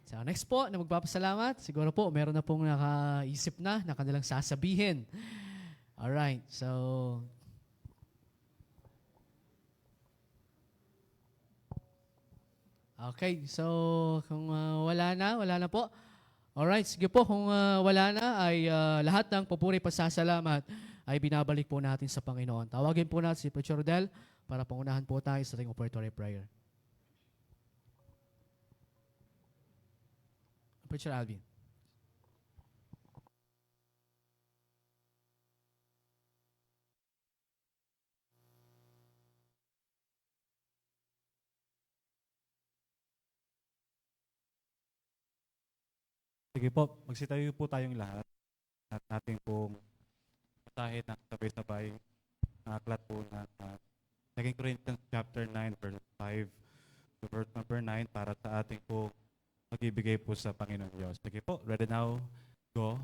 So next po na magpapasalamat, siguro po meron na pong nakaisip na kanilang sasabihin. Alright, so okay, so kung wala na po. Alright, sige po, kung wala na ay lahat ng papuri, pasasalamat ay binabalik po natin sa Panginoon. Tawagin po natin si Preacher Rodel para pangunahan po tayo sa ating operatory prayer. Preacher Alvin. Sige po, magsitayo po tayong lahat at natin pong basahin ng sabay-sabay ang aklat po ng 2 Corinthians chapter 9 verse 5 to verse number 9 para sa ating po magbibigay po sa Panginoon Diyos. Sige po, ready now? Go.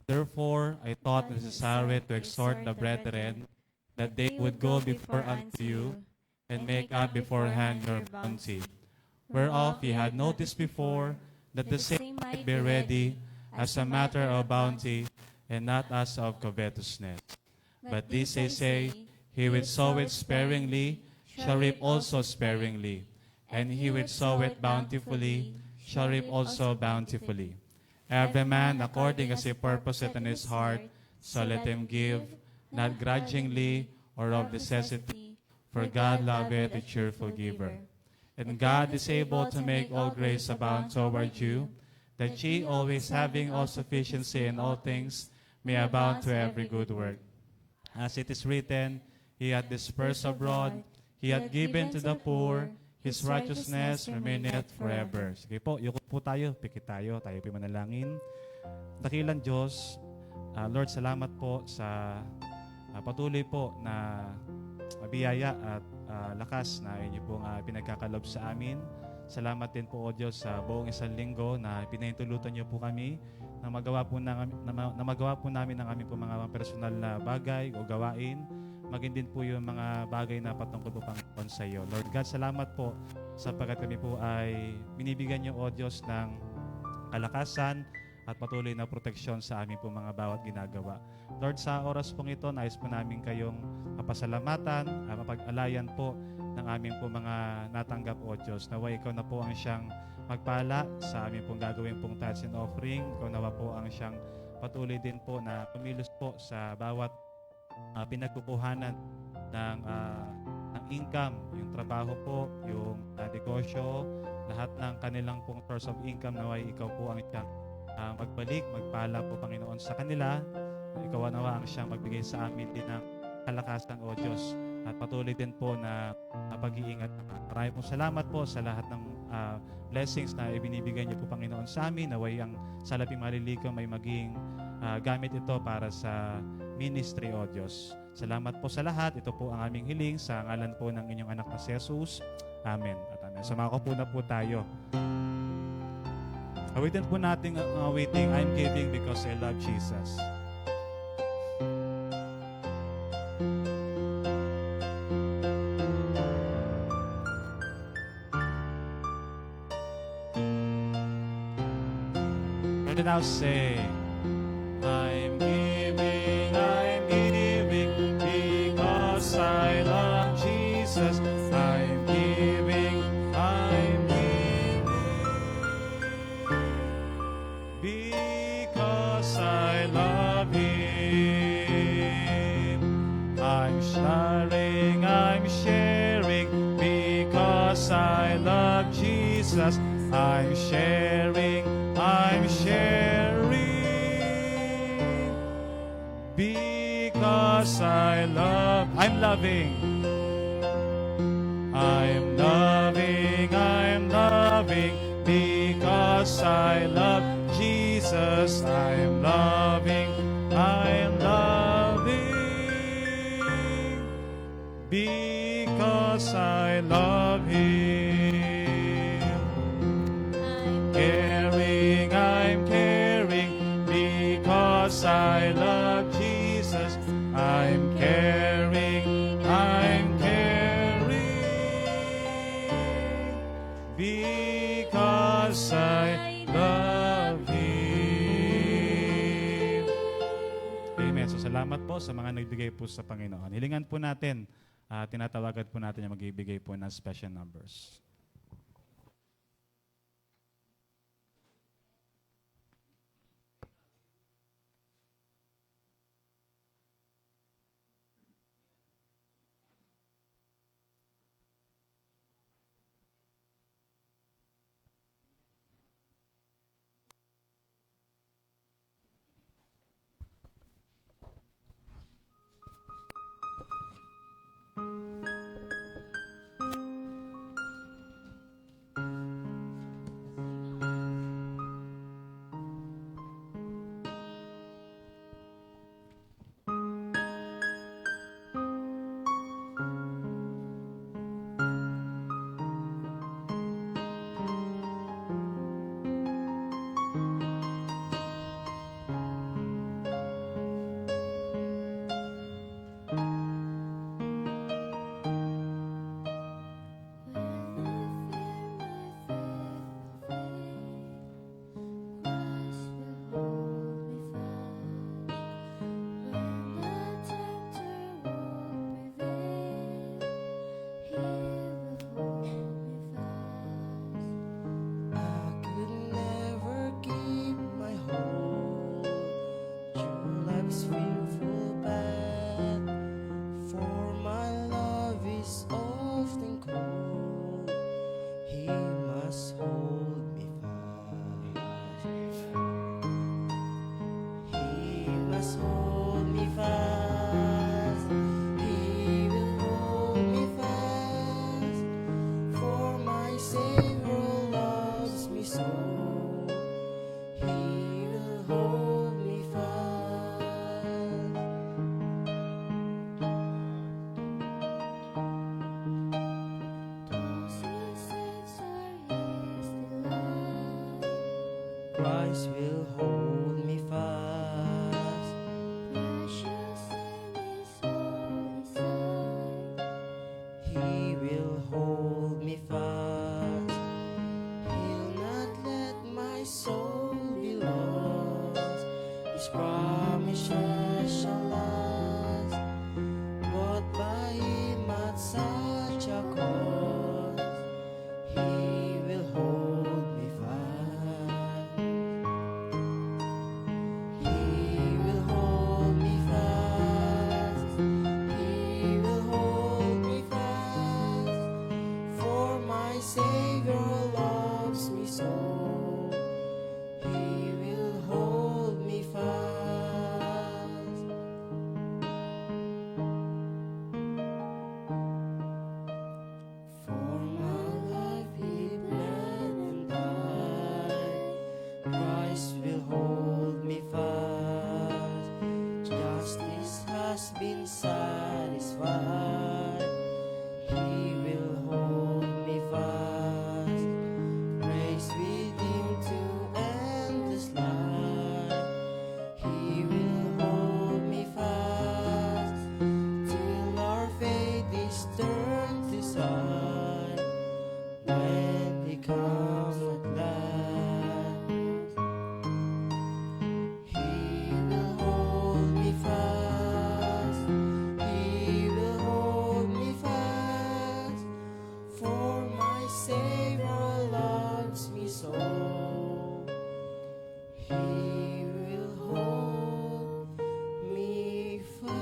Therefore, I thought necessary to exhort the brethren that they would go before unto you and make out beforehand your bounty, whereof ye had noticed before, that the same might be ready as a matter of bounty, and not as of covetousness. But this I say, he which soweth sparingly shall reap also sparingly, and he which soweth bountifully shall reap also bountifully. Every man according as he purposeth in his heart, so let him give, not grudgingly or of necessity, for God loveth a cheerful giver. And God is able to make all grace abound toward you, that ye always having all sufficiency in all things may abound to every good work. As it is written, He hath dispersed abroad, He hath given to the poor, His righteousness remaineth forever. Sige po, yukot po tayo, pikit tayo po manalangin. Dakilang Diyos, Lord, salamat po sa patuloy po na biyaya at lakas na inyo pong pinagkakalob sa amin. Salamat din po, O Diyos, sa buong isang linggo na pinahintulutan niyo po kami na magawa po namin ang aming po mga personal na bagay o gawain, maging din po yung mga bagay na patungkol po Panginoon sa iyo. Lord God, salamat po sapagkat kami po ay binibigyan niyo, O Diyos, ng kalakasan at patuloy na proteksyon sa aming po mga bawat ginagawa. Lord, sa oras pong ito, nais po namin kayong mapasalamatan, mapag-alayan po ng aming po mga natanggap, O Diyos. Nawa ikaw na po ang siyang magpala sa aming pong gagawin pong tithes and offering. Ikaw nawa po ang siyang patuloy din po na kumilos po sa bawat pinagkukuhanan ng income, yung trabaho po, yung negosyo, lahat ng kanilang pong source of income, naway ikaw po ang siyang magbalik, magpala po Panginoon sa kanila. Ikaw nawa ang siyang magbigay sa amin din ng kalakasan, O Diyos, at patuloy din po na pag-iingat. Maraming pong salamat po sa lahat ng blessings na ibinibigay niyo po Panginoon sa amin. Naway ang salaping malilikom ay maging gamit ito para sa ministry, O Diyos. Salamat po sa lahat. Ito po ang aming hiling sa ngalan po ng inyong anak na si Jesus. Amen at amen. Sumako po na po tayo. Awitin po natin ang waiting, I'm giving because I love Jesus. And now sing, I'm giving because I love Jesus. I'm giving because I love Him. I'm sharing because I love Jesus. I'm sharing because I'm loving because I love Jesus. I'm loving because I love Him. I'm caring because I love Jesus. I'm caring because I love Him. Amen. So salamat po sa mga nagbigay po sa Panginoon. Hilingan po natin, tinatawagan po natin yung magbibigay po ng special numbers. Christ will hold me fast. Precious in His holy sight. He will hold me fast. He'll not let my soul be lost. His promises shall last. Bought by Him at such a cost. He will hold me fast. He will hold me fast. He will hold me fast. For my Savior loves me so. He will hold me fast. For my life He bled and died. Christ will hold me fast. Justice has been satisfied. He will hold me fast. Praise with Him to endless life. He will hold me fast till our faith is turned to sight. When He comes at last, He will hold me fast. He will hold me fast. For my Savior loves me so. He will hold me fast.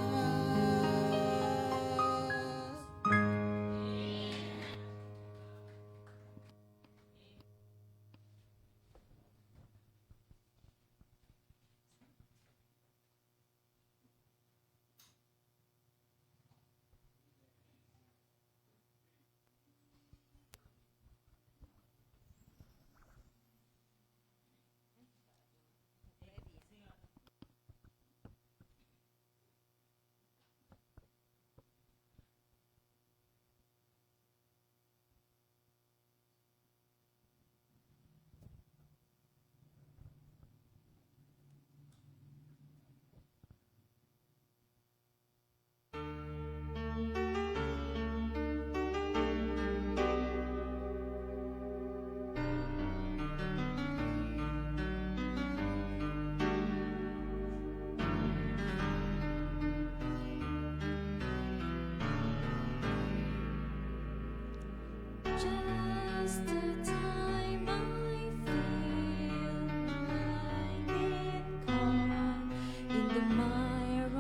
Just the time I feel blinded, caught in the mire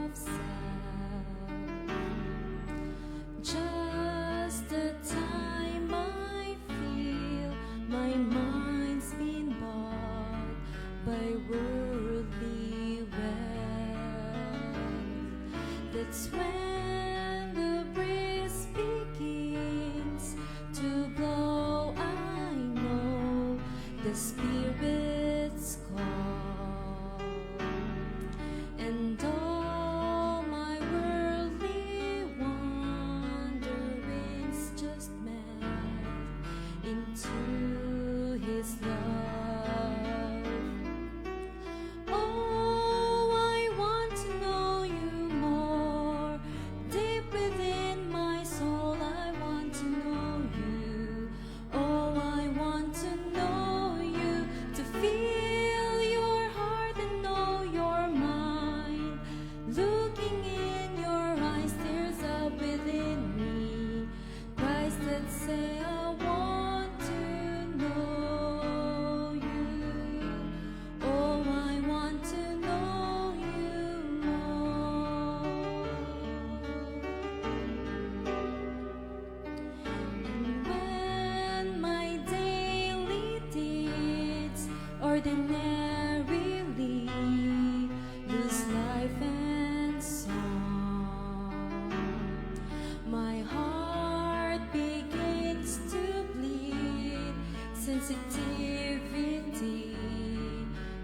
of sound. Just the time I feel my mind's been bought by worldly wealth. That's when the breeze begins to blow. I know the Spirit's call, and all my worldly wanderings just melt into His love. Oh, I want to know You more. Deep within my soul, I want to know You. Oh, I want to know You, to feel Your heart and know Your mind. Looking in Your eyes, tears up within me. Christ, that say I want to know You. Oh, I want to know You more. And when my daily deeds ordinarily lose life and song, my heart begins to bleed sensitivity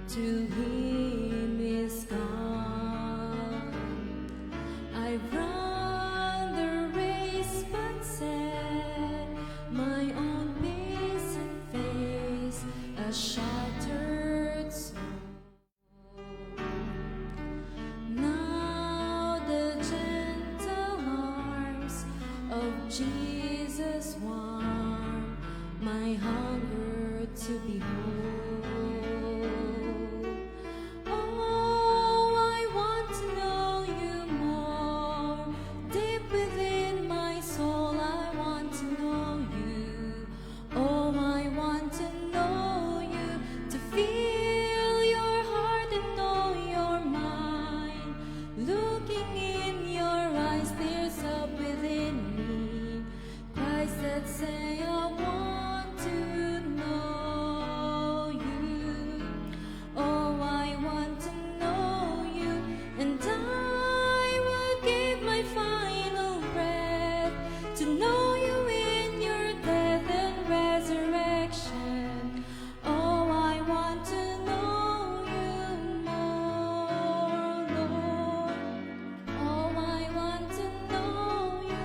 to Him is gone. I've run the race but set my own pace and face a shattered Jesus warm my hunger to behold. Oh, I want to know you more. Deep within my soul, I want to know you. Oh, I want to know you, to feel your heart and know your mind. Looking in your eyes, there's up within me. Christ that say, I want to know you. Oh, I want to know you, and I will give my final breath to know you in your death and resurrection. Oh, I want to know you more, Lord. Oh, I want to know you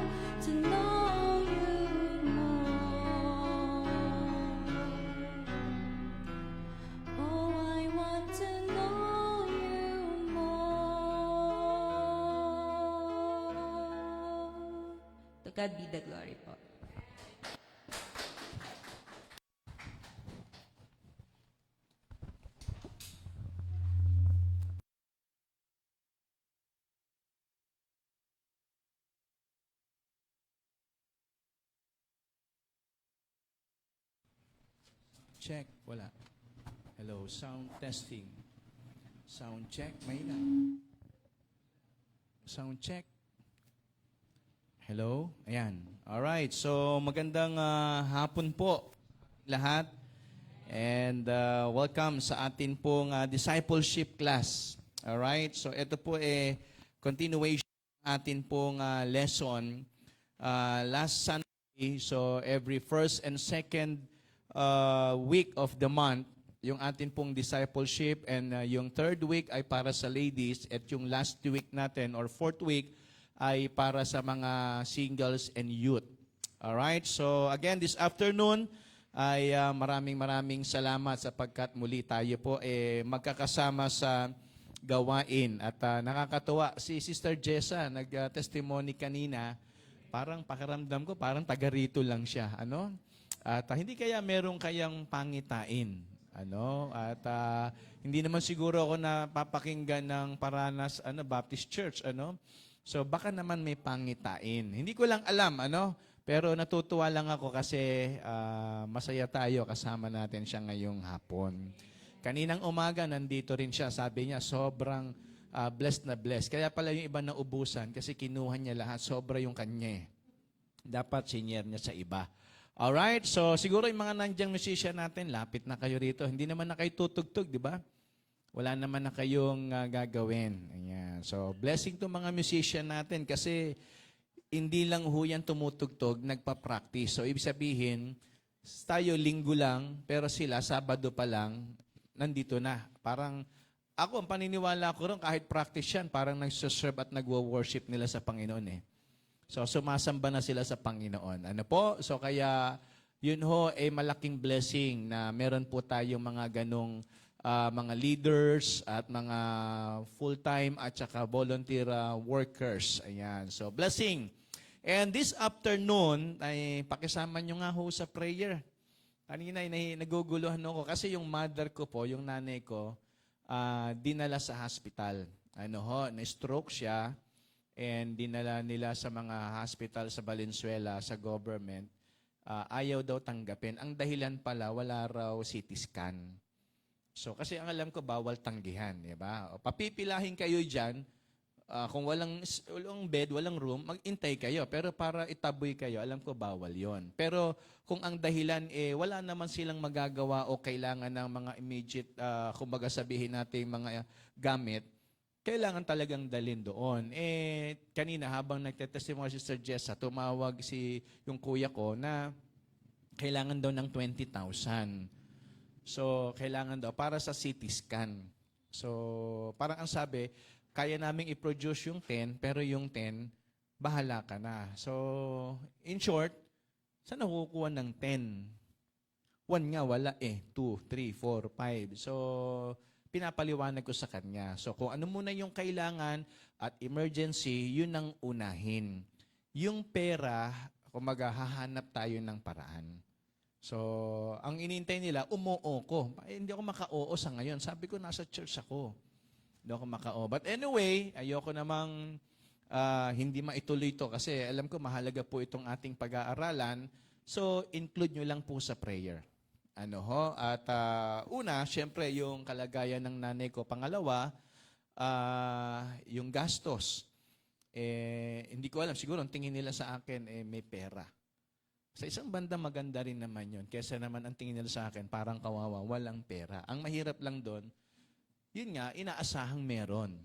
more. Oh, I want to know you more. To God be the glory po. Check, wala. Hello, sound testing. Sound check, may na. Sound check. Hello, ayan. Alright, so magandang hapon po lahat. And welcome sa atin pong discipleship class. Alright, so ito po continuation atin pong lesson. Last Sunday, so every first and second week of the month, yung atin pong discipleship, and yung third week ay para sa ladies, at yung last week natin or fourth week ay para sa mga singles and youth. Alright, so again this afternoon ay maraming salamat sapagkat muli tayo po magkakasama sa gawain. At nakakatuwa si Sister Jessa, nag-testimony kanina, parang pakiramdam ko parang taga rito lang siya. Ano? At hindi kaya meron kayang pangitain. Ano? At hindi naman siguro ako napapakinggan ng Paranas Baptist Church. Ano? So baka naman may pangitain. Hindi ko lang alam. Ano? Pero natutuwa lang ako kasi masaya tayo kasama natin siya ngayong hapon. Kaninang umaga nandito rin siya. Sabi niya sobrang blessed na blessed. Kaya pala yung iba naubusan kasi kinuha niya lahat. Sobra yung kanya. Dapat senior niya sa iba. Alright, so siguro yung mga nandiyan musician natin, lapit na kayo rito. Hindi naman na kayo tutugtog, di ba? Wala naman na kayong gagawin. Ayan. So blessing to mga musician natin kasi hindi lang ho yan tumutugtog, nagpa-practice. So ibig sabihin, tayo linggo lang, pero sila Sabado pa lang, nandito na. Parang ako, ang paniniwala ko rin, kahit practice yan, parang nagsuserve at nagwo-worship nila sa Panginoon eh. So, sumasamba na sila sa Panginoon. Ano po? So, kaya yun ho ay malaking blessing na meron po tayong mga ganong mga leaders at mga full-time at saka volunteer workers. Ayan. So, blessing. And this afternoon, ay pakisama nyo nga ho sa prayer. Kanina naguguluhan ako kasi yung mother ko po, yung nanay ko, dinala sa hospital. Ano ho, na-stroke siya. And dinala nila sa mga hospital sa Valenzuela, sa government, ayaw daw tanggapin. Ang dahilan pala, wala raw CT scan. So, kasi ang alam ko, bawal tanggihan, di ba? Papipilahin kayo dyan, kung walang bed, walang room, mag-intay kayo. Pero para itaboy kayo, alam ko, bawal yon. Pero kung ang dahilan, wala naman silang magagawa o kailangan ng mga immediate, kumbaga sabihin natin, mga gamit, kailangan talagang dalhin doon. Kanina habang nagtetestimony si Sister Jessa, tumawag yung kuya ko na kailangan daw ng 20,000. So, kailangan daw para sa CT scan. So, parang ang sabi, kaya naming i-produce yung 10, pero yung 10, bahala ka na. So, in short, saan nakukuha ng 10? 1 nga, wala 2, 3, 4, 5. So, pinapaliwanag ko sa kanya. So kung ano muna yung kailangan at emergency, yun ang unahin. Yung pera, Kumaga, hahanap tayo ng paraan. So, ang inintay nila, umuo ko. Hindi ako maka-oo sa ngayon. Sabi ko, nasa church ako. Hindi ako maka-oo. But anyway, ayoko namang hindi maituloy ito kasi alam ko mahalaga po itong ating pag-aaralan. So, include nyo lang po sa prayer. At una, syempre, yung kalagayan ng nanay ko. Pangalawa, yung gastos. Hindi ko alam, siguro ang tingin nila sa akin, may pera. Sa isang banda, maganda rin naman yun. Kesa naman ang tingin nila sa akin, parang kawawa, walang pera. Ang mahirap lang doon, yun nga, inaasahang meron.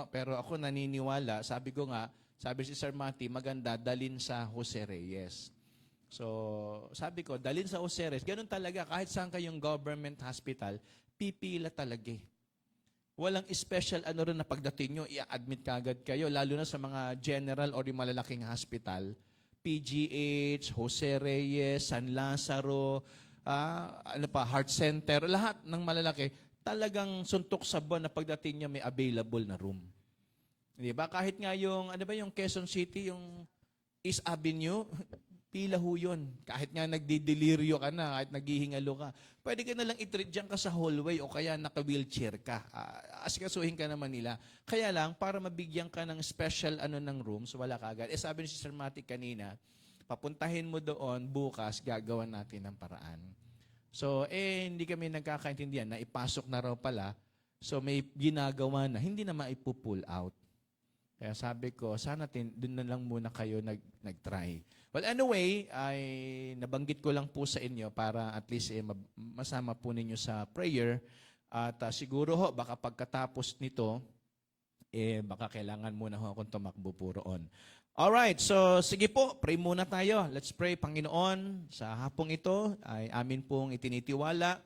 Pero ako naniniwala, sabi si Sir Mati, maganda, dalin sa Jose Reyes. So, sabi ko, dalin sa Jose Reyes. Ganun talaga, kahit saan kayong government hospital, pipila talaga eh. Walang special rin na pagdating nyo, i-admit kagad kayo, lalo na sa mga general or yung malalaking hospital, PGH, Jose Reyes, San Lazaro, Heart Center, lahat ng malalaki, talagang suntok sa buwan na pagdating nyo may available na room. Di ba? Kahit nga yung, yung Quezon City, yung East Avenue, pila ho yun. Kahit nga nagdideliryo ka na, kahit naghihingalo ka, pwede ka nalang i-treat dyan ka sa hallway o kaya naka-wheelchair ka. Asikasuhin ka naman nila. Kaya lang, para mabigyan ka ng special ng rooms, wala ka agad. Sabi ni si Sir Mati kanina, papuntahin mo doon, bukas, gagawa natin ng paraan. So, hindi kami nagkakaintindihan na ipasok na raw pala. So, may ginagawa na, hindi na maipupull out. Kaya sabi ko, sana dun na lang muna kayo nag-try. Well, anyway, ay nabanggit ko lang po sa inyo para at least masama po ninyo sa prayer. At siguro baka pagkatapos nito, baka kailangan muna akong tumakbo po roon. Alright, so sige po, pray muna tayo. Let's pray, Panginoon. Sa hapong ito ay amin pong itinitiwala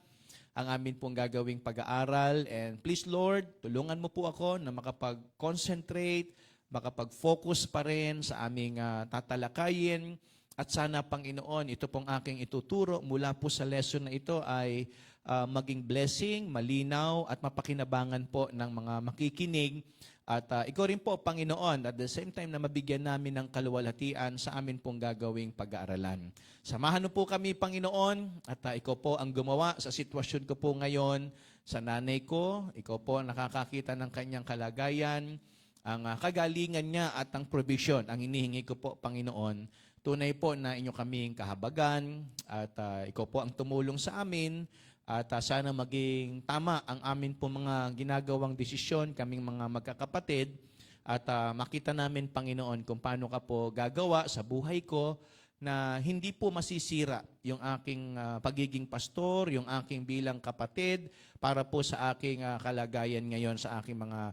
ang amin pong gagawing pag-aaral. And please, Lord, tulungan mo po ako na makapag-concentrate, makapag-focus pa rin sa aming tatalakayin. At sana, Panginoon, ito pong aking ituturo mula po sa lesson na ito ay maging blessing, malinaw, at mapakinabangan po ng mga makikinig. At ikaw rin po, Panginoon, at the same time na mabigyan namin ng kaluwalhatian sa amin pong gagawing pag-aaralan. Samahan mo po kami, Panginoon, at ikaw po ang gumawa sa sitwasyon ko po ngayon sa nanay ko. Ikaw po ang nakakakita ng kanyang kalagayan, ang kagalingan niya at ang provision. Ang hinihingi ko po, Panginoon, tunay po na inyo kaming kahabagan at ikaw po ang tumulong sa amin. At sana maging tama ang amin po mga ginagawang desisyon, kaming mga magkakapatid. At makita namin, Panginoon, kung paano ka po gagawa sa buhay ko na hindi po masisira yung aking pagiging pastor, yung aking bilang kapatid, para po sa aking kalagayan ngayon sa aking mga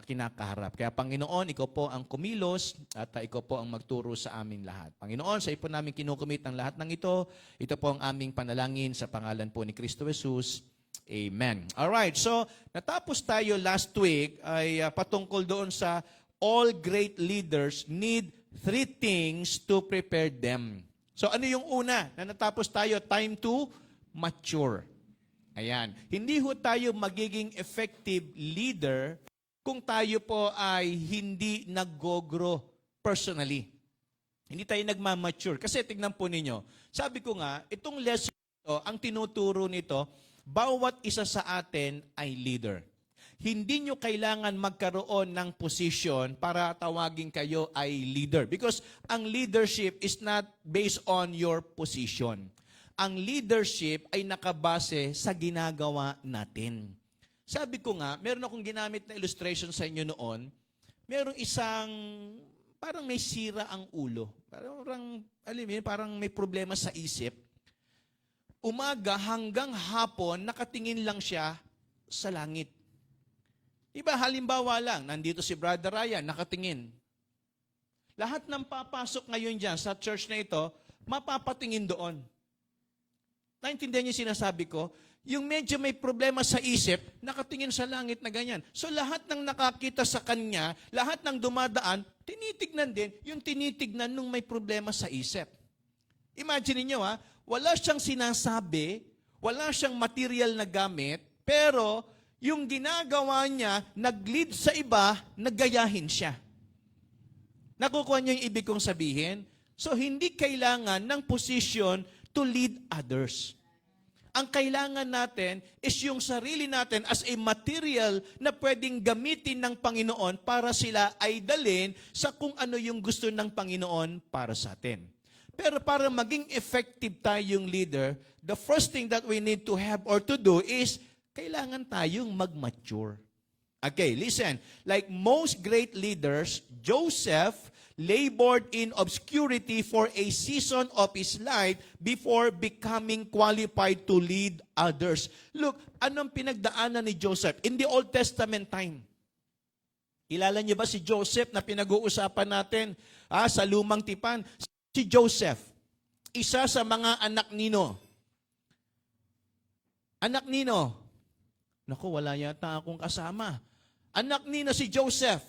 kinakaharap. Kaya, Panginoon, ikaw po ang kumilos at ikaw po ang magturo sa amin lahat. Panginoon, sa iyo po namin kinukumit ang lahat ng ito. Ito po ang aming panalangin sa pangalan po ni Kristo Jesus. Amen. Alright, so natapos tayo last week ay patungkol doon sa all great leaders need 3 things to prepare them. So ano yung una na natapos tayo? Time to mature. Ayan. Hindi ho tayo magiging effective leader kung tayo po ay hindi nag-grow personally. Hindi tayo nagmamature. Kasi tignan po ninyo, sabi ko nga, itong lesson ito, ang tinuturo nito, bawat isa sa atin ay leader. Hindi nyo kailangan magkaroon ng position para tawagin kayo ay leader. Because ang leadership is not based on your position. Ang leadership ay nakabase sa ginagawa natin. Sabi ko nga, meron akong ginamit na illustration sa inyo noon. Merong isang, parang may sira ang ulo. Parang may problema sa isip. Umaga hanggang hapon, nakatingin lang siya sa langit. Diba, halimbawa lang, nandito si Brother Ryan, nakatingin. Lahat ng papasok ngayon dyan sa church na ito, mapapatingin doon. Naintindihan niyo sinasabi ko? Yung medyo may problema sa isip, nakatingin sa langit na ganyan. So lahat ng nakakita sa kanya, lahat ng dumadaan, tinitignan din yung tinitignan nung may problema sa isip. Imagine niyo wala siyang sinasabi, wala siyang material na gamit, pero yung ginagawa niya, nag-lead sa iba, naggayahin siya. Nakukuha niyo yung ibig kong sabihin? So, hindi kailangan ng position to lead others. Ang kailangan natin is yung sarili natin as a material na pwedeng gamitin ng Panginoon para sila ay dalhin sa kung ano yung gusto ng Panginoon para sa atin. Pero para maging effective tayong leader, the first thing that we need to have or to do is kailangan tayong mag-mature. Okay, listen. Like most great leaders, Joseph labored in obscurity for a season of his life before becoming qualified to lead others. Look, anong pinagdaanan ni Joseph in the Old Testament time? Kilala niyo ba si Joseph na pinag-uusapan natin sa Lumang Tipan? Si Joseph, isa sa mga anak nino. Anak nino. Naku, wala yata akong kasama. Anak nino si Joseph.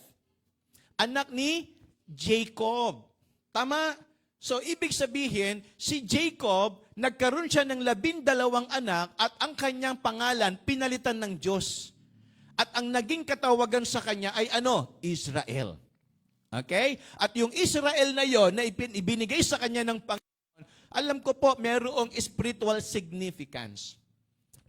Anak ni Jacob. Tama? So, ibig sabihin, si Jacob, nagkaroon siya ng 12 anak at ang kanyang pangalan, pinalitan ng Diyos. At ang naging katawagan sa kanya ay ano? Israel. Okay? At yung Israel na yon na ibinigay sa kanya ng Panginoon, alam ko po, mayroong spiritual significance.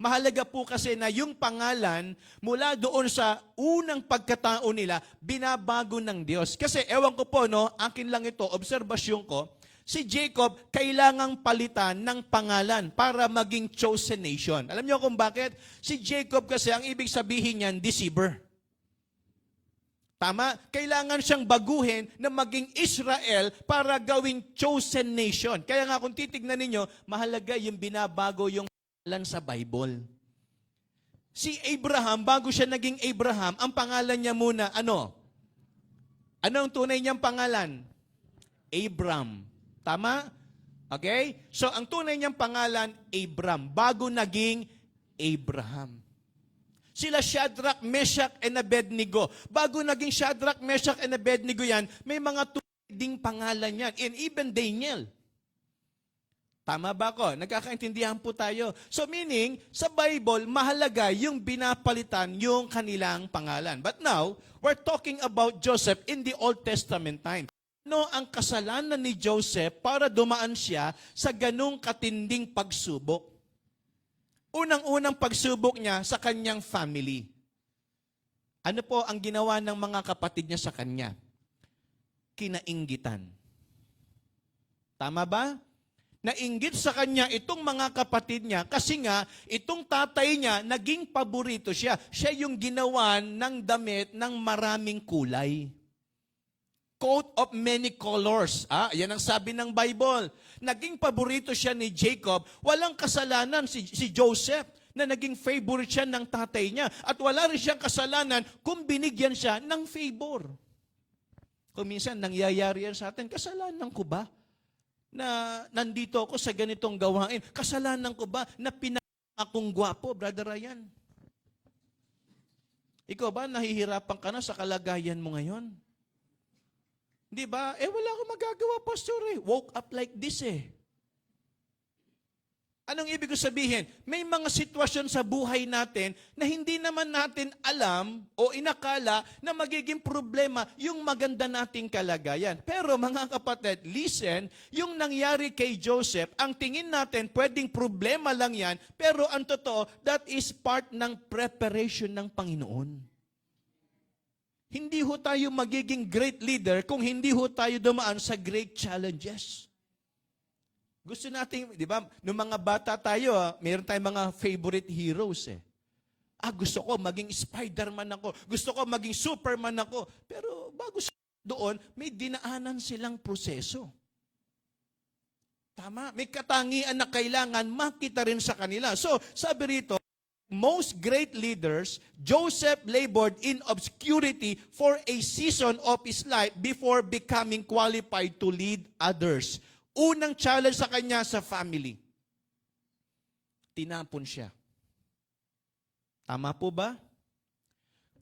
Mahalaga po kasi na yung pangalan mula doon sa unang pagkatao nila, binabago ng Diyos. Kasi ewan ko po, no, akin lang ito, obserbasyon ko, si Jacob kailangang palitan ng pangalan para maging chosen nation. Alam niyo kung bakit? Si Jacob kasi ang ibig sabihin niyan, deceiver. Tama? Kailangan siyang baguhin na maging Israel para gawing chosen nation. Kaya nga kung titignan ninyo, mahalaga yung binabago yung pangalan sa Bible. Si Abraham, bago siya naging Abraham, ang pangalan niya muna, ano? Ano ang tunay niyang pangalan? Abram. Tama? Okay? So, ang tunay niyang pangalan, Abram, bago naging Abraham. Sila Shadrach, Meshach, and Abednego. Bago naging Shadrach, Meshach, and Abednego yan, may mga tunay ding pangalan yan. And even Daniel. Tama ba ko? Nagkakaintindihan po tayo. So meaning, sa Bible, mahalaga yung binapalitan yung kanilang pangalan. But now, we're talking about Joseph in the Old Testament time. Ano ang kasalanan ni Joseph para dumaan siya sa ganung katinding pagsubok? Unang-unang pagsubok niya sa kanyang family. Ano po ang ginawa ng mga kapatid niya sa kanya? Kinainggitan. Tama ba? Nainggit sa kanya itong mga kapatid niya kasi nga itong tatay niya naging paborito siya. Siya yung ginawan ng damit ng maraming kulay. Coat of many colors. Yan ang sabi ng Bible. Naging paborito siya ni Jacob. Walang kasalanan si Joseph na naging favorite siya ng tatay niya. At wala rin siyang kasalanan kung binigyan siya ng favor. Kung minsan nangyayari yan sa atin, kasalanan ko ba na nandito ako sa ganitong gawain? Kasalanan ko ba na akong gwapo, Brother Ryan? Ikaw ba, nahihirapan ka na sa kalagayan mo ngayon? Di ba? Wala akong magagawa, Pastor. Woke up like this Anong ibig ko sabihin? May mga sitwasyon sa buhay natin na hindi naman natin alam o inakala na magiging problema yung maganda nating kalagayan. Pero mga kapatid, listen, yung nangyari kay Joseph, ang tingin natin pwedeng problema lang yan, pero ang totoo, that is part ng preparation ng Panginoon. Hindi ho tayo magiging great leader kung hindi ho tayo dumaan sa great challenges. Gusto natin, di ba, nung mga bata tayo, mayroon tayong mga favorite heroes gusto ko maging Spider-Man ako. Gusto ko maging Superman ako. Pero bago doon, may dinaanan silang proseso. Tama? May katangian na kailangan makita rin sa kanila. So, sabi rito, most great leaders, Joseph labored in obscurity for a season of his life before becoming qualified to lead others. Unang challenge sa kanya sa family. Tinapon siya. Tama po ba?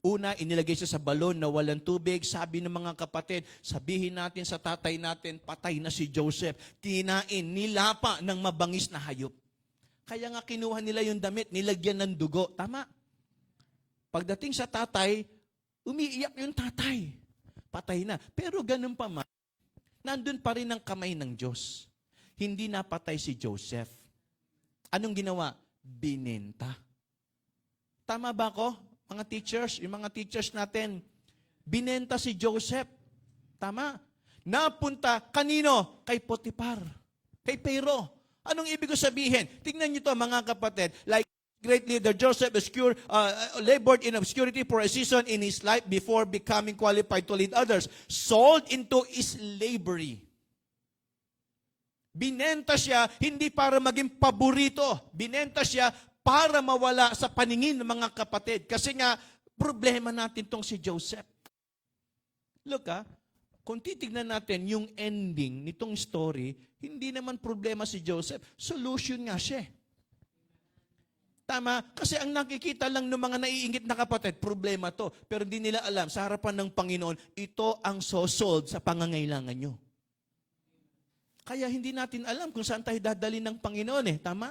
Una, inilagay siya sa balon na walang tubig. Sabi ng mga kapatid, sabihin natin sa tatay natin, patay na si Joseph. Kinain, nilapa ng mabangis na hayop. Kaya nga kinuha nila yung damit, nilagyan ng dugo. Tama. Pagdating sa tatay, umiiyak yung tatay. Patay na. Pero ganun pa man, Nandun pa rin ang kamay ng Diyos. Hindi napatay si Joseph. Anong ginawa? Binenta. Tama ba ako, mga teachers? Yung mga teachers natin, binenta si Joseph. Tama. Napunta, kanino? Kay Potiphar. Kay Pharaoh. Anong ibig ko sabihin? Tingnan niyo to mga kapatid. Like great leader Joseph labored in obscurity for a season in his life before becoming qualified to lead others. Sold into slavery. Binenta siya hindi para maging paborito. Binenta siya para mawala sa paningin ng mga kapatid. Kasi nga, problema natin tong si Joseph. Look kung titignan natin yung ending nitong story, hindi naman problema si Joseph. Solution nga siya. Tama? Kasi ang nakikita lang ng mga naiingit na kapatid, problema to. Pero hindi nila alam, sa harapan ng Panginoon, ito ang so-solve sa pangangailangan nyo. Kaya hindi natin alam kung saan tayo dadalhin ng Panginoon Tama?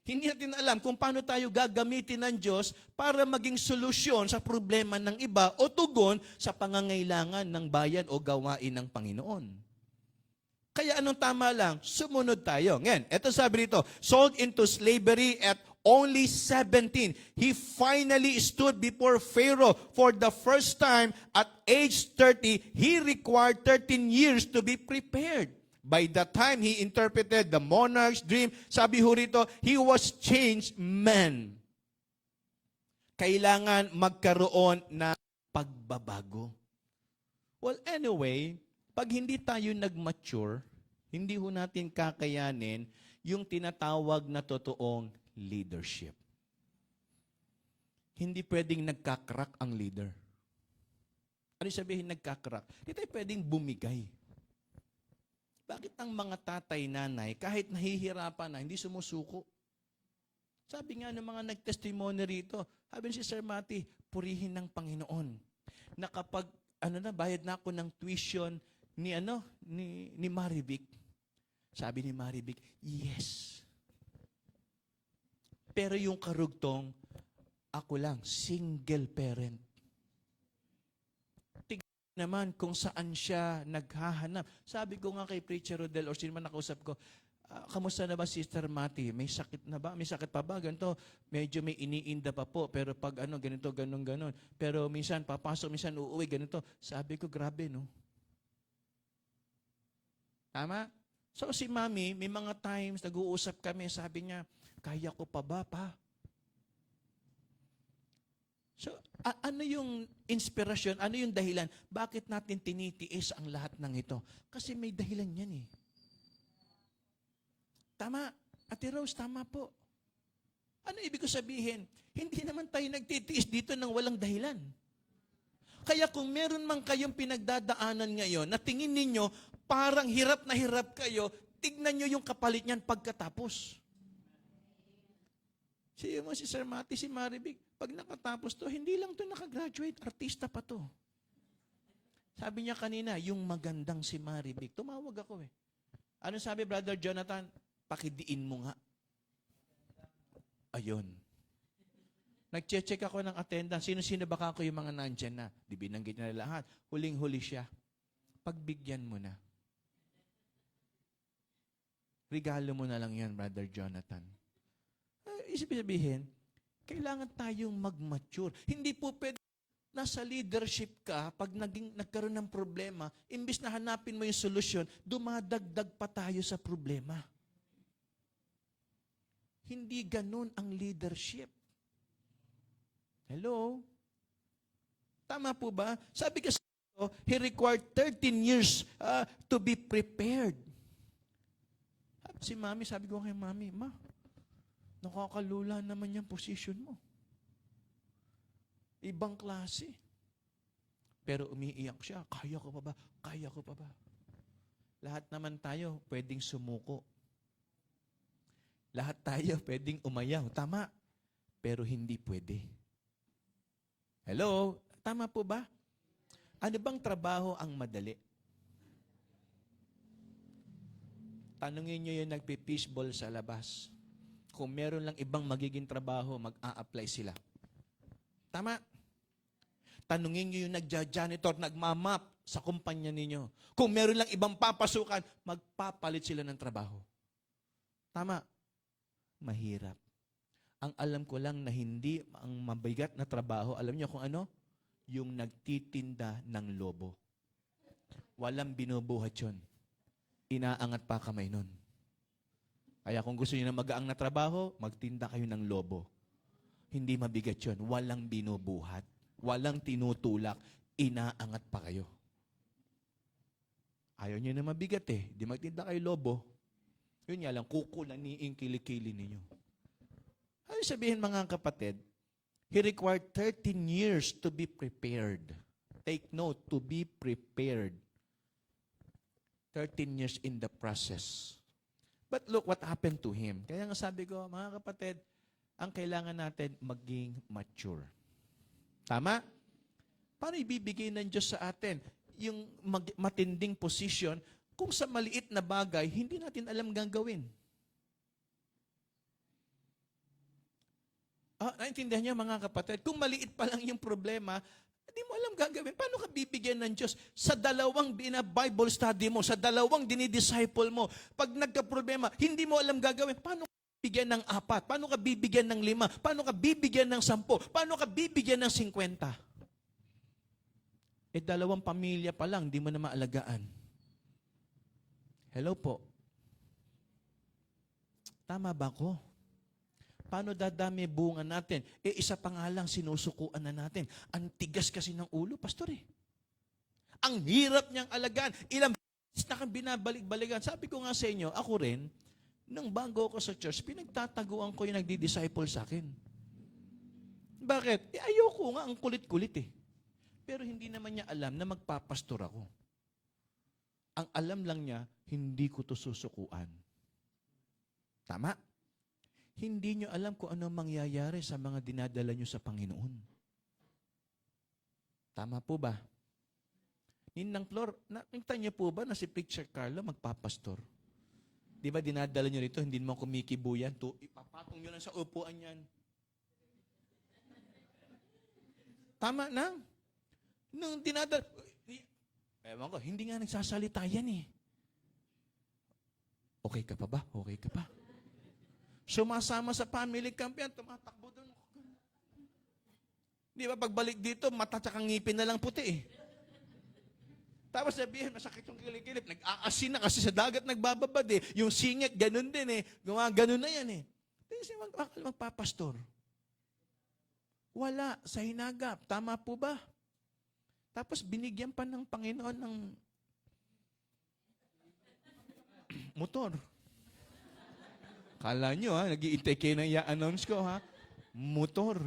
Hindi natin alam kung paano tayo gagamitin ng Diyos para maging solusyon sa problema ng iba o tugon sa pangangailangan ng bayan o gawain ng Panginoon. Kaya anong tama lang? Sumunod tayo. Ngayon, ito sabi rito, sold into slavery at only 17. He finally stood before Pharaoh for the first time at age 30. He required 13 years to be prepared. By the time he interpreted the monarch's dream, sabi ho rito, he was changed man. Kailangan magkaroon ng pagbabago. Well, anyway, pag hindi tayo nag-mature, hindi ho natin kakayanin yung tinatawag na totoong leadership. Hindi pwedeng nagkakrak ang leader. Ano sabihin nagkakrak? Hindi tayo pwedeng bumigay. Bakit ang mga tatay, nanay, kahit nahihirapan na, hindi sumusuko? Sabi nga ng mga nag-testimony rito, sabi si Sir Mati, purihin ng Panginoon. Na kapag, bayad na ako ng tuition ni Marivic. Sabi ni Marivic, yes. Pero yung karugtong, ako lang, single parent. Naman kung saan siya naghahanap. Sabi ko nga kay Preacher Rodel or sino man nakausap ko, kamusta na ba Sister Mati? May sakit na ba? May sakit pa ba? Ganito, medyo may iniinda pa po. Pero pag ganito, ganon. Pero minsan papasok, minsan uuwi, ganito. Sabi ko, grabe no? Tama? So si Mami, may mga times nag-uusap kami, sabi niya, kaya ko pa ba pa? So, ano yung inspirasyon, ano yung dahilan? Bakit natin tinitiis ang lahat ng ito? Kasi may dahilan yan Tama. Ate Rose, tama po. Ano ibig ko sabihin? Hindi naman tayo nagtitiis dito ng walang dahilan. Kaya kung meron man kayong pinagdadaanan ngayon, na tingin ninyo, parang hirap na hirap kayo, tignan nyo yung kapalit niyan pagkatapos. Si Sir Mati, si Marivic, pag nakatapos to, hindi lang to nakagraduate, artista pa to. Sabi niya kanina, yung magandang si Marivic. Tumawag ako Ano sabi, Brother Jonathan? Pakidiin mo nga. Ayun. Nag-check ako ng attendance. Sino-sino baka ako yung mga nandyan na? Di binanggit na lahat. Huling-huli siya. Pagbigyan mo na. Regalo mo na lang yan, Brother Jonathan. Isipin sabihin, kailangan tayong mag-mature. Hindi po pwede nasa leadership ka, pag nagkaroon ng problema, imbis na hanapin mo yung solusyon, dumadagdag pa tayo sa problema. Hindi ganun ang leadership. Hello? Tama po ba? Sabi kasi he required 13 years to be prepared. Si Mami, sabi ko kay Mami, Ma, nakakalula naman yung position mo. Ibang klase. Pero umiiyak siya, kaya ko pa ba? Kaya ko pa ba? Lahat naman tayo pwedeng sumuko. Lahat tayo pwedeng umayaw. Tama. Pero hindi pwede. Hello? Tama po ba? Ano bang trabaho ang madali? Tanungin nyo yung nagpi-fishball sa labas. Kung meron lang ibang magiging trabaho, mag-a-apply sila. Tama? Tanungin nyo yung nagja-janitor, nagmamap. sa kumpanya ninyo. Kung meron lang ibang papasukan, magpapalit sila ng trabaho. Tama. Mahirap. Ang alam ko lang na hindi ang mabigat na trabaho, alam niyo kung ano? Yung nagtitinda ng lobo. Walang binubuhat yun. Inaangat pa kamay nun. Kaya kung gusto niyo na magaang na trabaho, magtinda kayo ng lobo. Hindi mabigat yun. Walang binubuhat. Walang tinutulak. Inaangat pa kayo. Ayaw niyo na mabigat eh. Di magtinda kayo lobo. Yun nga lang, kukulaniin kilikili ninyo. Ano sabihin mga kapatid? He required 13 years to be prepared. Take note, to be prepared. 13 years in the process. But look what happened to him. Kaya nga sabi ko, mga kapatid, ang kailangan natin maging mature. Tama? Paano ibibigay ng Diyos sa atin yung matinding position kung sa maliit na bagay, hindi natin alam gagawin? Naintindihan niyo mga kapatid? Kung maliit pa lang yung problema, hindi mo alam gagawin. Paano ka bibigyan ng Diyos? Sa dalawang Bible study mo, sa dalawang dinidisciple mo, pag nagka-problema, hindi mo alam gagawin. Paano ka bibigyan ng 4? Paano ka bibigyan ng 5? Paano ka bibigyan ng 10? Paano ka bibigyan ng 50? Dalawang pamilya pa lang, di mo na maalagaan. Hello po. Tama ba ko? Paano dadami bunga natin? Isa pa nga lang sinusukuan na natin. Ang tigas kasi ng ulo, pastor eh. Ang hirap niyang alagaan. Ilang beses na kang binabalik-balikan. Sabi ko nga sa inyo, ako rin, nung bago ako sa church, pinagtataguan ko yung nagdi-disciple sa akin. Bakit? Ayoko nga, ang kulit-kulit eh. Pero hindi naman niya alam na magpapastor ako. Ang alam lang niya, hindi ko to susukuan. Tama? Hindi nyo alam kung ano mangyayari sa mga dinadala nyo sa Panginoon. Tama po ba? Ninang Flor, nakita niyo po ba na si Preacher Carlo magpapastor? Di ba dinadala nyo rito, hindi mo kumikibuyan, ipapatong nyo lang sa upuan yan. Tama na. Nung dinadala, ewan ko, hindi nga nagsasalita yan eh. Okay ka pa ba? Okay ka pa? Sumasama sa family camp yan, tumatakbo doon. Di ba, pagbalik dito, mata tsaka ngipin na lang puti eh. Tapos sabihin, masakit yung kilikilip. Nag-aasin na kasi sa dagat nagbababad eh. Yung singit, ganun din eh. Ganun na yan eh. Kasi magpapastor. Wala, sa hinagap. Tama po ba? Tapos binigyan pa ng Panginoon ng motor. Kala nyo ha, nag-iintay kayo ng i-announce ko ha. Motor.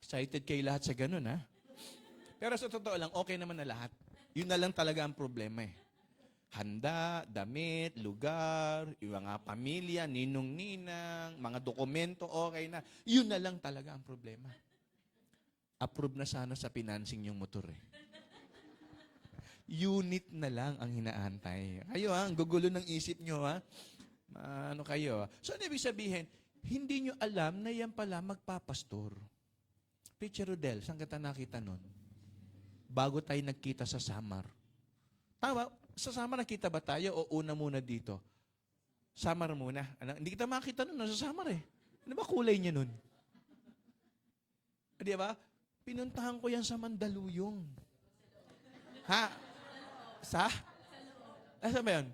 Excited kayo lahat sa ganun ha. Pero sa totoo lang, okay naman na lahat. Yun na lang talaga ang problema eh. Handa, damit, lugar, yung mga pamilya, ninong-ninang, mga dokumento, okay na. Yun na lang talaga ang problema. Approve na sana sa financing yung motor eh. Unit na lang ang hinaantay. Kayo ha, ang gugulo ng isip nyo ha. Ano kayo? So, ibig sabihin, hindi nyo alam na yan pala magpapastor. Preacher Rodel, saan kita nakita nun? Bago tayo nagkita sa Samar. Tama, sa Samar nakita ba tayo o una muna dito? Samar muna. Hindi kita makita nun, sa Samar eh. Ano ba kulay niya nun? Di ba? Pinuntahan ko yan sa Mandaluyong. Ha? Sa? Saan ba yun?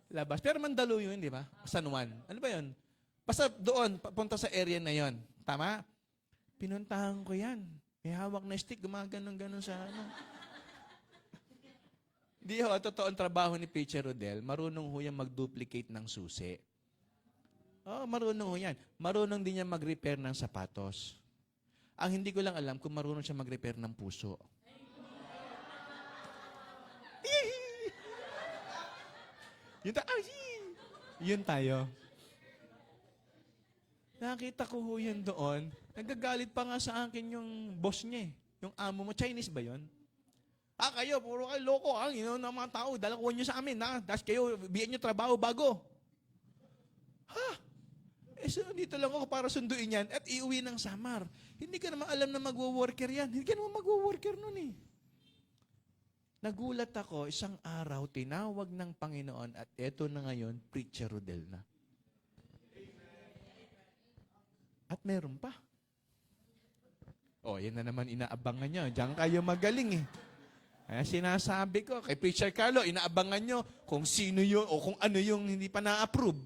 Labas. Pero Mandaluyong, di ba? San Juan. Ano ba yun? Basta doon, papunta sa area na yon. Tama? Pinuntahan ko yan. May hawak na stick, gumaganon-ganon sa ano. Di ho, totoo ang trabaho ni Preacher Rodel, marunong ho yan mag-duplicate ng susi. Marunong ho yan. Marunong din yan mag-repair ng sapatos. Ang hindi ko lang alam kung marunong siya mag-repair ng puso. Yun tayo. Nakita ko ho yun doon. Nagagalit pa nga sa akin yung boss niya eh. Yung amo mo. Chinese ba yun? Kayo, puro kayo loko. Ng mga tao, dalakuhan nyo sa amin. Tapos kayo, biyan nyo trabaho bago. So dito lang ako para sunduin yan at iuwi ng Samar. Hindi ka naman alam na magwo-worker yan. Hindi ka naman magwo-worker nun eh. Nagulat ako, isang araw, tinawag ng Panginoon at eto na ngayon, Preacher Rodel na. At meron pa. Yan na naman inaabangan nyo. Diyan kayo magaling eh. Kaya sinasabi ko, kay Preacher Carlo, inaabangan nyo kung sino yun o kung ano yung hindi pa na-approve.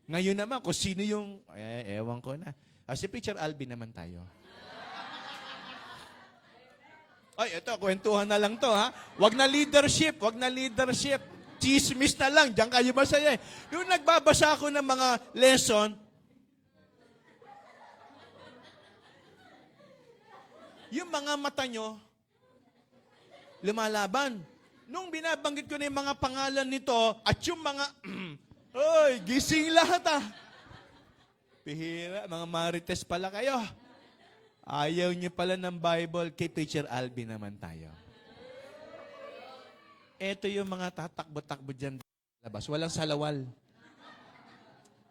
Ngayon naman, kung sino yung, ewan ko na. Si Preacher Alvin naman tayo. Ito, kwentuhan na lang to, ha? Wag na leadership. Chismis na lang. Diyan kayo masaya eh. Yung nagbabasa ako ng mga lesson, yung mga mata nyo, lumalaban. Nung binabanggit ko na yung mga pangalan nito, at yung mga, gising lahat Pihira, mga marites pala kayo. Ayaw niyo pala ng Bible, kay Preacher Alvin naman tayo. Ito yung mga tatakbo-takbo dyan labas. Walang salawal.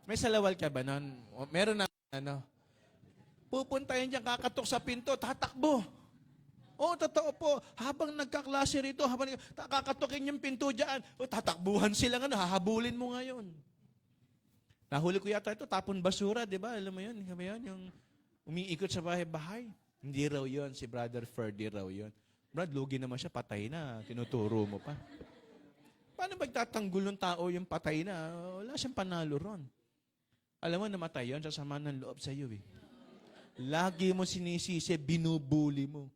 May salawal ka ba nun? Meron na, pupuntahin dyan, kakatok sa pinto, tatakbo. Totoo po. Habang nagkaklase rito, habang kakatokin yung pinto dyan, tatakbuhan sila hahabulin mo ngayon. Nahuli ko yata ito, tapon basura, di ba? Alam mo yun, yung umiikot sa bahay-bahay. Hindi raw yun, si Brother Ferdy raw yun. Brad, lugi naman siya, patay na, tinuturo mo pa. Paano magtatanggol ng tao yung patay na? Wala siyang panalo ron. Alam mo, namatay yun, sasama ng loob sa iyo eh. Lagi mo sinisisi, binubuli mo.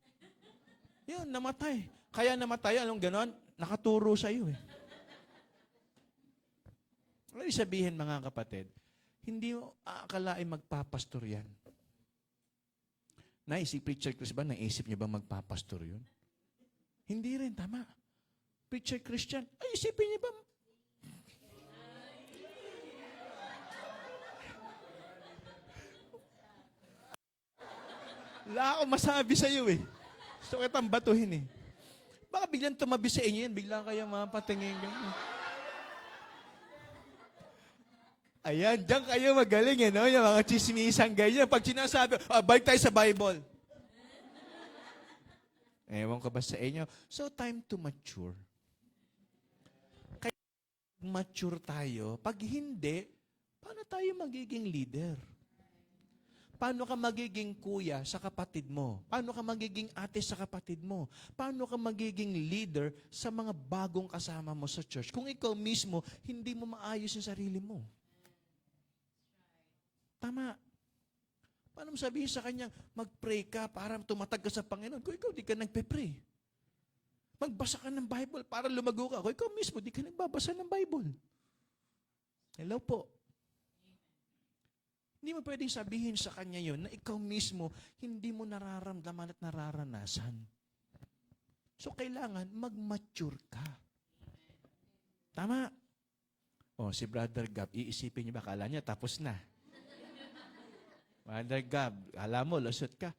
Yun, namatay. Kaya namatay, anong ganon? Nakaturo sa iyo eh. Ano sabihin mga kapatid, hindi mo aakalain magpapastor yan. Si Preacher Chris ba, naisip niyo ba magpapastor yun? Hindi rin, tama. Preacher Christian, isipin niyo ba? Wala akong masabi sa iyo eh. Gusto kitang batuhin eh. Baka biglang tumabi sa inyo yan, biglang kayo mapatingin. Ayan, diyan kayo magaling eh, no? Yung mga chismisang ganyan. Pag sinasabi, balik tayo sa Bible. Ewan ko ba sa inyo? So, time to mature. Kaya mature tayo. Pag hindi, paano tayo magiging leader? Paano ka magiging kuya sa kapatid mo? Paano ka magiging ate sa kapatid mo? Paano ka magiging leader sa mga bagong kasama mo sa church? Kung ikaw mismo, hindi mo maayos yung sarili mo. Tama. Paano mo sabihin sa kanya, mag-pray ka para tumatag ka sa Panginoon? Kung ikaw di ka nagpe-pray. Magbasa ka ng Bible para lumago ka. Kung ikaw mismo di ka nagbabasa ng Bible. Hello po. Hindi mo pwedeng sabihin sa kanya yon na ikaw mismo hindi mo nararamdaman at nararanasan. So, kailangan mag-mature ka. Tama. Si Brother Gab, iisipin niyo ba, kala niya tapos na. Brother Gab, alam mo, lusot ka.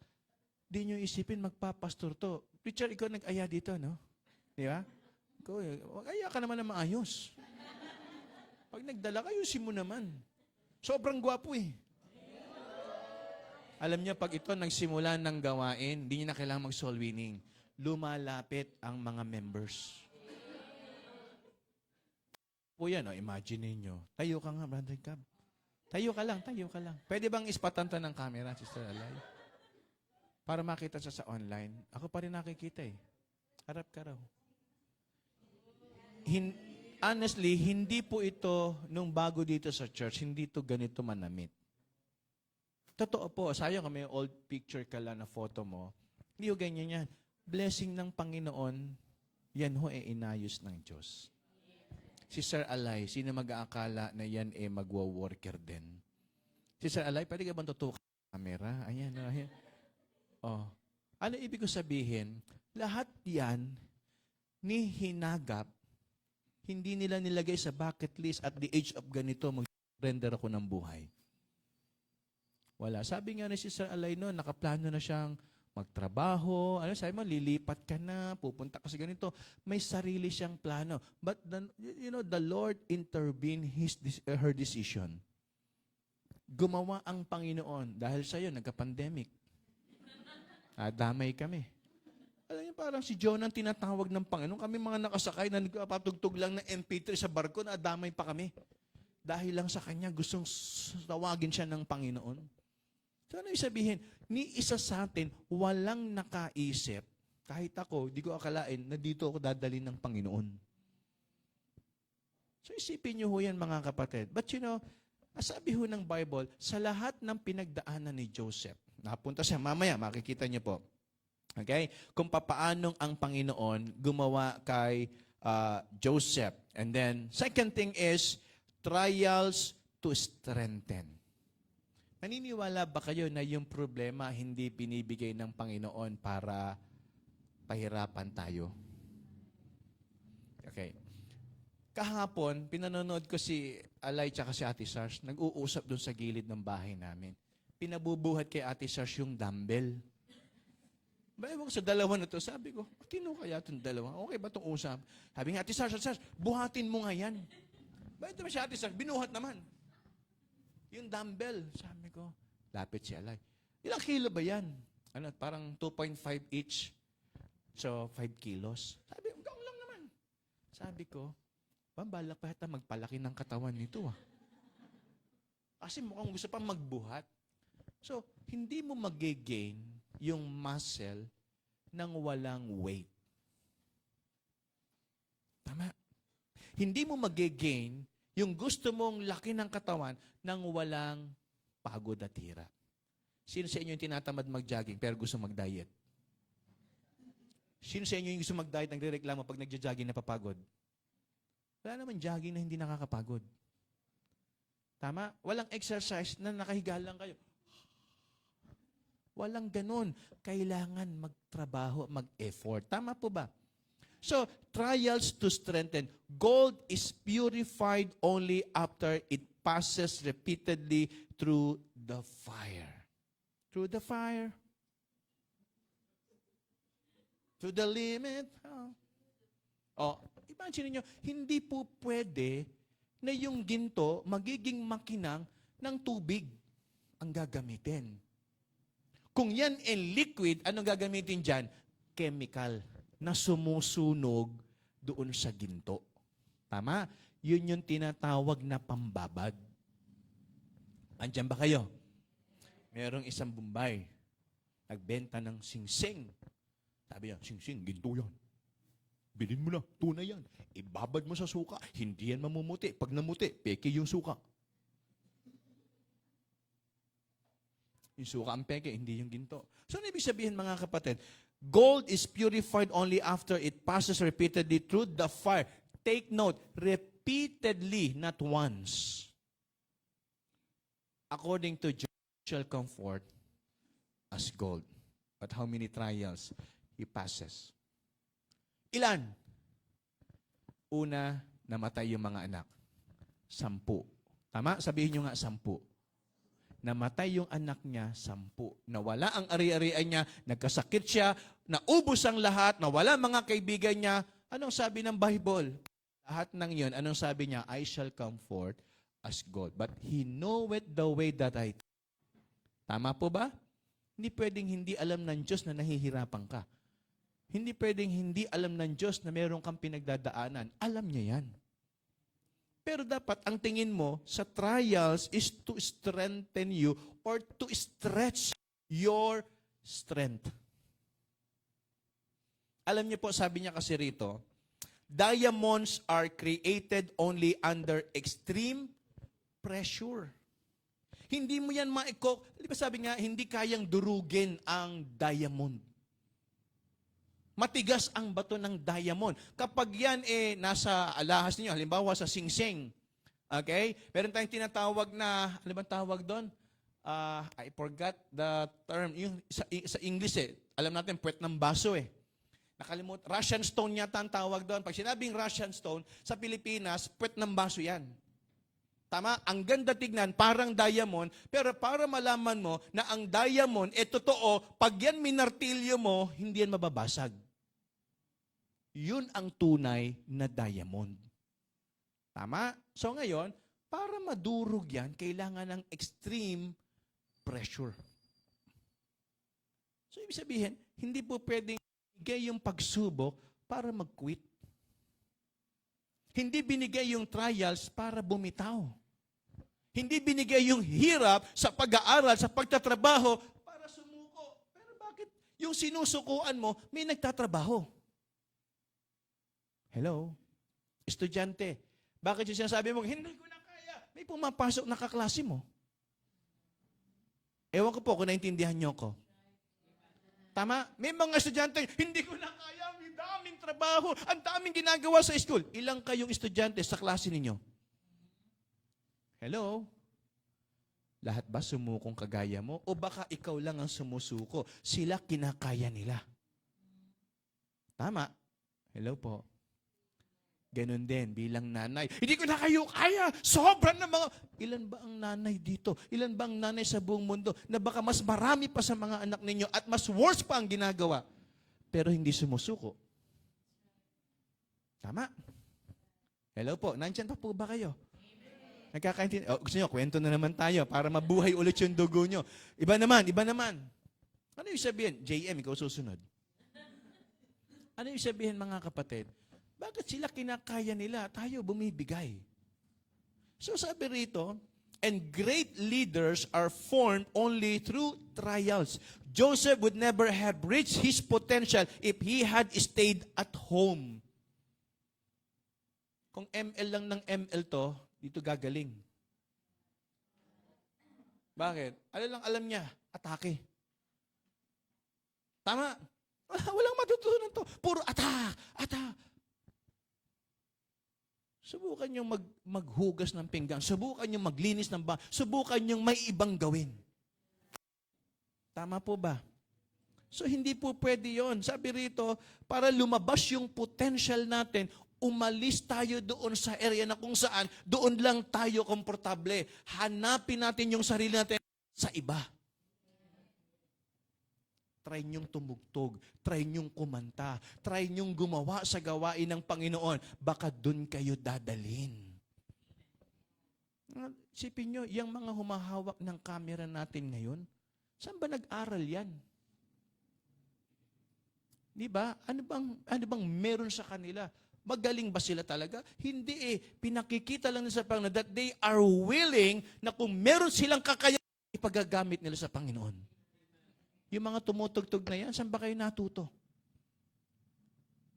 Di nyo isipin, magpapastor to. Preacher, ikaw nag-aya dito, no? Di ba? Aya ka naman na maayos. Pag nagdala, ayusin mo naman. Sobrang gwapo eh. Alam niyo, pag ito nagsimula ng gawain, hindi niyo na kailangan mag-soul winning. Lumalapit ang mga members. Po yan, imagine niyo. Tayo ka nga, Brother Gab. Tayo ka lang. Pwede bang ispatan to ng camera, Sister Alay? Para makita siya sa online. Ako pa rin nakikita eh. Harap ka raw. Honestly, hindi po ito, nung bago dito sa church, hindi ito ganito manamit. Totoo po, sayang kami old picture ka lang na photo mo. Hindi ho ganyan yan. Blessing ng Panginoon, yan ho inayos ng Diyos. Si Sir Alay, sino mag-aakala na yan magwa-worker din? Si Sir Alay, pwede ka bang tutukan sa camera? Ayan. Ano ibig ko sabihin? Lahat yan ni hinagap, hindi nila nilagay sa bucket list at the age of ganito, mag-render ako ng buhay. Wala. Sabi nga ni si Sir Alay noon, nakaplano na siyang magtrabaho, sabi mo, lilipat ka na, pupunta ka sa ganito. May sarili siyang plano. But, the Lord intervened her decision. Gumawa ang Panginoon. Dahil sa'yo, nagka-pandemic. Damay kami. Alam niyo, parang si Jonah ang tinatawag ng Panginoon. Kami mga nakasakay na nagpapatugtog lang ng MP3 sa barko, na adamay pa kami. Dahil lang sa kanya, gustong tawagin siya ng Panginoon. So ano yung sabihin? Ni isa sa atin, walang nakaisip, kahit ako, di ko akalain na dito ako dadalhin ng Panginoon. So isipin niyo ho yan, mga kapatid. But you know, sabi ho ng Bible, sa lahat ng pinagdaanan ni Joseph, napunta siya, mamaya makikita niyo po. Okay? Kung papaanong ang Panginoon gumawa kay Joseph. And then, second thing is, trials to strengthen. Naniniwala ba kayo na yung problema hindi binibigay ng Panginoon para pahirapan tayo? Okay. Kahapon, pinanonood ko si Alay tsaka si Ate Sars, nag-uusap doon sa gilid ng bahay namin. Pinabubuhat kay Ate Sars yung dumbbell. Ewan ko sa dalawa na to, sabi ko, matino kaya itong dalawa? Okay ba itong usap? Sabi nga, Ate Sars, buhatin mo nga yan. Bakit naman si Ate Sars? Binuhat naman. Yung dumbbell, sabi ko, lapit si Alay. Ilang kilo ba yan? Ano, parang 2.5 each. So, 5 kilos. Sabi, gaw lang naman. Sabi ko, balak pa yata magpalaki ng katawan nito ah. Kasi mukhang gusto pa magbuhat. So, hindi mo mag-gain yung muscle nang walang weight. Tama? Hindi mo mag-gain yung gusto mong laki ng katawan nang walang pagod at hirap. Sino sa inyo yung tinatamad mag-jogging pero gusto mag-diet? Sino sa inyo yung gusto mag-diet nagre-reklamo pag nagja-jogging napapagod? Wala naman jogging na hindi nakakapagod. Tama? Walang exercise na nakahiga lang kayo. Walang ganun. Kailangan magtrabaho, mag-effort. Tama po ba? So, trials to strengthen. Gold is purified only after it passes repeatedly through the fire. Through the fire. To the limit. Imagine niyo, hindi po pwede na yung ginto magiging makinang ng tubig ang gagamitin. Kung yan ay liquid, anong gagamitin dyan? Chemical na sumusunog doon sa ginto. Tama? Yun yung tinatawag na pambabad. Andyan ba kayo? Merong isang Bombay, nagbenta ng singsing. Sabi niya, singsing, ginto yan. Bilhin mo na, tunay yan. Ibabad mo sa suka, hindi yan mamumuti. Pag namuti, peke yung suka. Yung suka ang peke, hindi yung ginto. So, ano ibig sabihin mga kapatid? Gold is purified only after it passes repeatedly through the fire. Take note, repeatedly, not once. According to Job, shall comfort as gold. But how many trials he passes? Ilan? Una, namatay yung mga anak. 10. Tama? Sabihin nyo nga 10. Namatay yung anak niya, 10. Nawala ang ari-arian niya, nagkasakit siya, naubos ang lahat, nawala mga kaibigan niya. Anong sabi ng Bible? Lahat ng yon, anong sabi niya? I shall comfort as gold. But he knoweth the way that I take. Tama po ba? Hindi pwedeng hindi alam ng Diyos na nahihirapan ka. Hindi pwedeng hindi alam ng Diyos na meron kang pinagdadaanan. Alam niya yan. Pero dapat ang tingin mo sa trials is to strengthen you or to stretch your strength. Alam niyo po, sabi niya kasi rito, diamonds are created only under extreme pressure. Hindi mo yan di ba sabi nga, hindi kayang durugin ang diamond. Matigas ang bato ng diamond. Kapag yan nasa alahas ninyo, halimbawa sa singsing, okay? Meron tayong tinatawag na, ano bang tawag doon? I forgot the term. Yung sa English alam natin, puwet ng baso Nakalimut. Russian stone yata ang tawag doon. Pag sinabing Russian stone, sa Pilipinas, puwet ng baso yan. Tama? Ang ganda tignan, parang diamond, pero para malaman mo na ang diamond, totoo, pag yan minartilyo mo, hindi yan mababasag. Yun ang tunay na diamond. Tama? So ngayon, para madurog yan, kailangan ng extreme pressure. So ibig sabihin, hindi po pwedeng binigay yung pagsubok para mag-quit. Hindi binigay yung trials para bumitaw. Hindi binigay yung hirap sa pag-aaral, sa pagtatrabaho para sumuko. Pero bakit yung sinusukuan mo, may nagtatrabaho? Hello? Estudyante, bakit yung sinasabi mo, hindi ko na kaya, may pumapasok na kaklase mo? Ewan ko po kung naintindihan nyo ko. Tama? May mga estudyante, hindi ko na kaya, may daming trabaho, ang daming ginagawa sa school. Ilang kayong estudyante sa klase ninyo? Hello? Lahat ba sumukong kagaya mo? O baka ikaw lang ang sumusuko? Sila kinakaya nila. Tama? Hello po. Ganon din bilang nanay. Hindi ko na kayo kaya. Sobrang na mga... Ilan ba ang nanay dito? Ilan ba ang nanay sa buong mundo na baka mas marami pa sa mga anak ninyo at mas worse pa ang ginagawa pero hindi sumusuko? Tama? Hello po. Nandyan pa po ba kayo? Nagkakaintindi? Gusto nyo, kwento na naman tayo para mabuhay ulit yung dugo nyo. Iba naman, iba naman. Ano yung sabihin? JM, ikaw susunod. Ano yung sabihin mga kapatid? Bakit sila kinakaya nila? Tayo bumibigay. So sabi rito, and great leaders are formed only through trials. Joseph would never have reached his potential if he had stayed at home. Kung ML lang ng ML to, dito gagaling. Bakit? Ano lang alam niya? Atake. Tama? Walang matutunan to. Puro attack, attack. Subukan niyong maghugas ng pinggan. Subukan niyong maglinis ng bahay. Subukan niyong may ibang gawin. Tama po ba? So, hindi po pwede yon. Sabi rito, para lumabas yung potential natin, umalis tayo doon sa area na kung saan, doon lang tayo komportable. Hanapin natin yung sarili natin sa iba. Try niyong tumugtog, try niyong kumanta, try niyong gumawa sa gawain ng Panginoon. Baka dun kayo dadalhin. Sipin niyo, yung mga humahawak ng camera natin ngayon, saan ba nag-aral yan? Di ba? Ano bang meron sa kanila? Magaling ba sila talaga? Hindi eh. Pinakikita lang nila sa Panginoon that they are willing na kung meron silang kakayahan, ipagagamit nila sa Panginoon. Yung mga tumutugtog na yan, saan ba kayo natuto?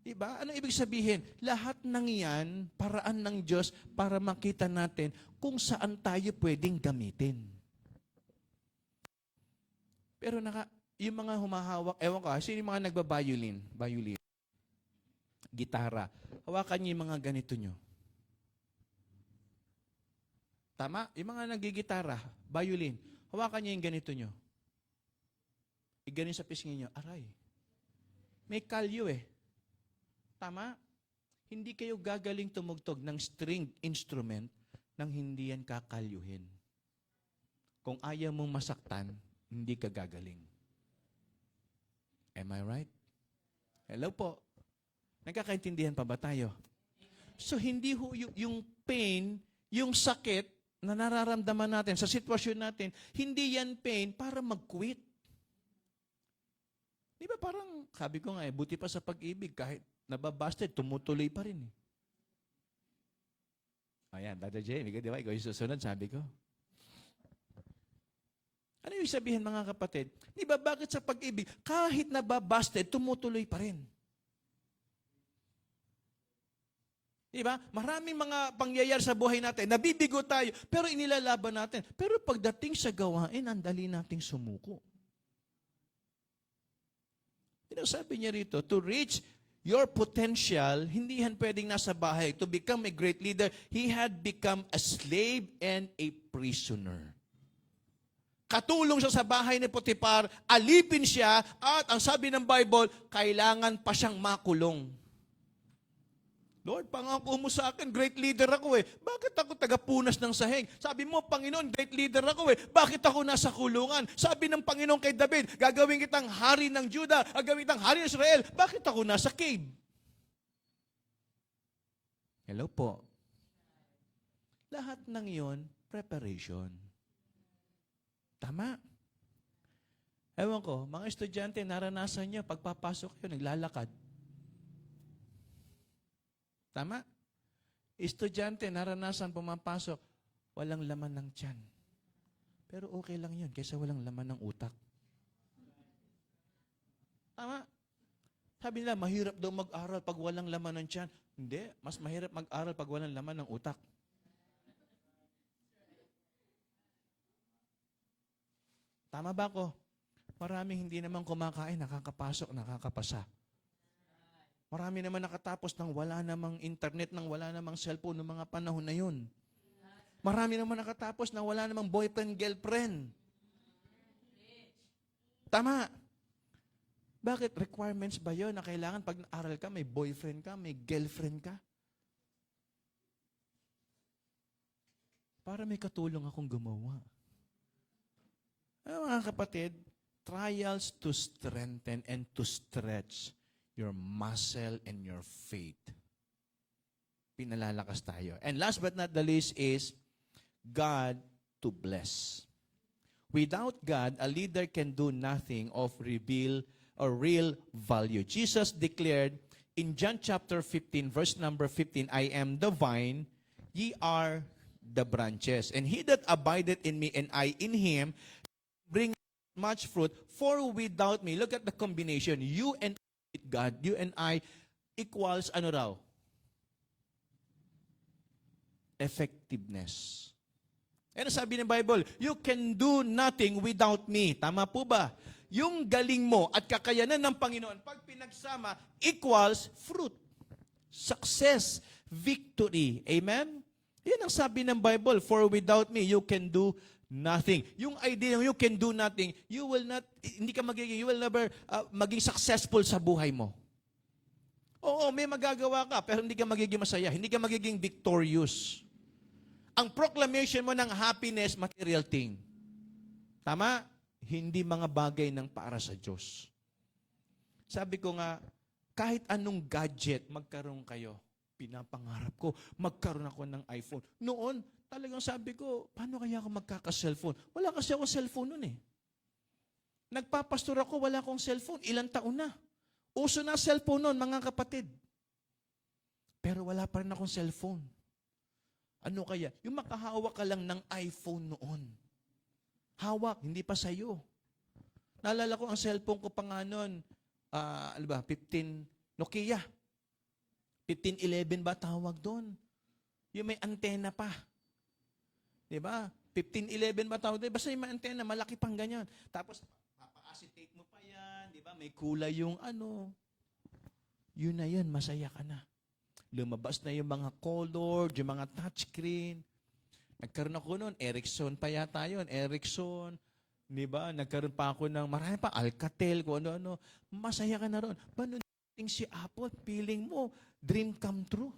Diba? Ano ibig sabihin? Lahat ng yan, paraan ng Diyos para makita natin kung saan tayo pwedeng gamitin. Pero yung mga humahawak, ewan ko, sino yung mga nagbabayolin? Violin. Gitara. Hawakan niyo yung mga ganito nyo. Tama? Yung mga nagigitara, violin. Hawakan niyo yung ganito nyo. Iganin sa pisngi nyo, aray. May kalyo eh. Tama? Hindi kayo gagaling tumugtog ng string instrument nang hindi yan kakalyuhin. Kung ayaw mong masaktan, hindi ka gagaling. Am I right? Hello po. Nagkakaintindihan pa ba tayo? So hindi yung pain, yung sakit na nararamdaman natin sa sitwasyon natin, hindi yan pain para mag-quit. Di ba parang, sabi ko nga buti pa sa pag-ibig, kahit nababasted, tumutuloy pa rin. Ayan, Dada Jamie, di ba? Ikaw yung susunod, sabi ko. Ano yung sabihin mga kapatid? Di ba bakit sa pag-ibig, kahit nababasted, tumutuloy pa rin? Di ba? Maraming mga pangyayari sa buhay natin, nabibigo tayo, pero inilalaban natin. Pero pagdating sa gawain, ang dali nating sumuko. Sabi niya rito, to reach your potential, hindi yan pwedeng nasa bahay. To become a great leader, he had become a slave and a prisoner. Katulong siya sa bahay ni Potiphar, alipin siya, at ang sabi ng Bible, kailangan pa siyang makulong. Lord, pangako mo sa akin, great leader ako eh. Bakit ako tagapunas ng sahig? Sabi mo, Panginoon, great leader ako eh. Bakit ako nasa kulungan? Sabi ng Panginoon kay David, gagawin kitang hari ng Judah, gagawin kitang hari ng Israel. Bakit ako nasa cave? Hello po. Lahat ng iyon, preparation. Tama? Ewan ko, mga estudyante, naranasan nyo, pagpapasok kayo, naglalakad. Tama? Estudyante, naranasan pumapasok, walang laman ng tiyan. Pero okay lang yun, kaysa walang laman ng utak. Tama? Sabi nila, mahirap daw mag-aral pag walang laman ng tiyan. Hindi, mas mahirap mag-aral pag walang laman ng utak. Tama ba ko? Maraming hindi naman kumakain, nakakapasok, nakakapasa. Marami naman nakatapos nang wala namang internet, nang wala namang cellphone noong mga panahon na yun. Marami naman nakatapos nang wala namang boyfriend, girlfriend. Tama. Bakit? Requirements ba yun na kailangan pag naaral ka, may boyfriend ka, may girlfriend ka? Para may katulong akong gumawa. Mga kapatid, trials to strengthen and to stretch your muscle and your faith. Pinalalakas tayo. And last but not the least is God to bless. Without God, a leader can do nothing of reveal or real value. Jesus declared in John chapter 15, verse number 15, I am the vine, ye are the branches. And he that abideth in me and I in him, bring much fruit, for without me, look at the combination, you and God, you and I, equals ano raw? Effectiveness. Ano sabi ng Bible? You can do nothing without me. Tama po ba? Yung galing mo at kakayanan ng Panginoon, pag pinagsama, equals fruit. Success. Victory. Amen? Yan ang sabi ng Bible, for without me, you can do nothing. Yung idea you can do nothing, you will never maging successful sa buhay mo. Oo, may magagawa ka, pero hindi ka magiging masaya. Hindi ka magiging victorious. Ang proclamation mo ng happiness, material thing. Tama? Hindi mga bagay ng para sa Diyos. Sabi ko nga, kahit anong gadget magkaroon kayo, pinapangarap ko, magkaroon ako ng iPhone. Noon, talagang sabi ko, paano kaya ako magkaka-cellphone? Wala kasi akong cellphone noon eh. Nagpapastor ako, wala akong cellphone. Ilang taon na. Uso na cellphone noon, mga kapatid. Pero wala pa rin akong cellphone. Ano kaya? Yung makahawak ka lang ng iPhone noon. Hawak, hindi pa sa'yo. Naalala ko ang cellphone ko pa nga noon, 15 Nokia. 1511 ba tawag doon? Yung may antena pa. Diba? 1511 ba tawag doon? Basta yung may antena, malaki pang ganyan. Tapos, mapa-acetate mo pa yan. Diba? May kulay yung ano. Yun na yun, masaya ka na. Lumabas na yung mga color, yung mga touchscreen. Nagkaroon ako noon, Ericsson pa yata yun. Ericsson. Diba? Nagkaroon pa ako ng marami pa, Alcatel, kung ano-ano. Masaya ka na ron. Paano si Apple, feeling mo, dream come true.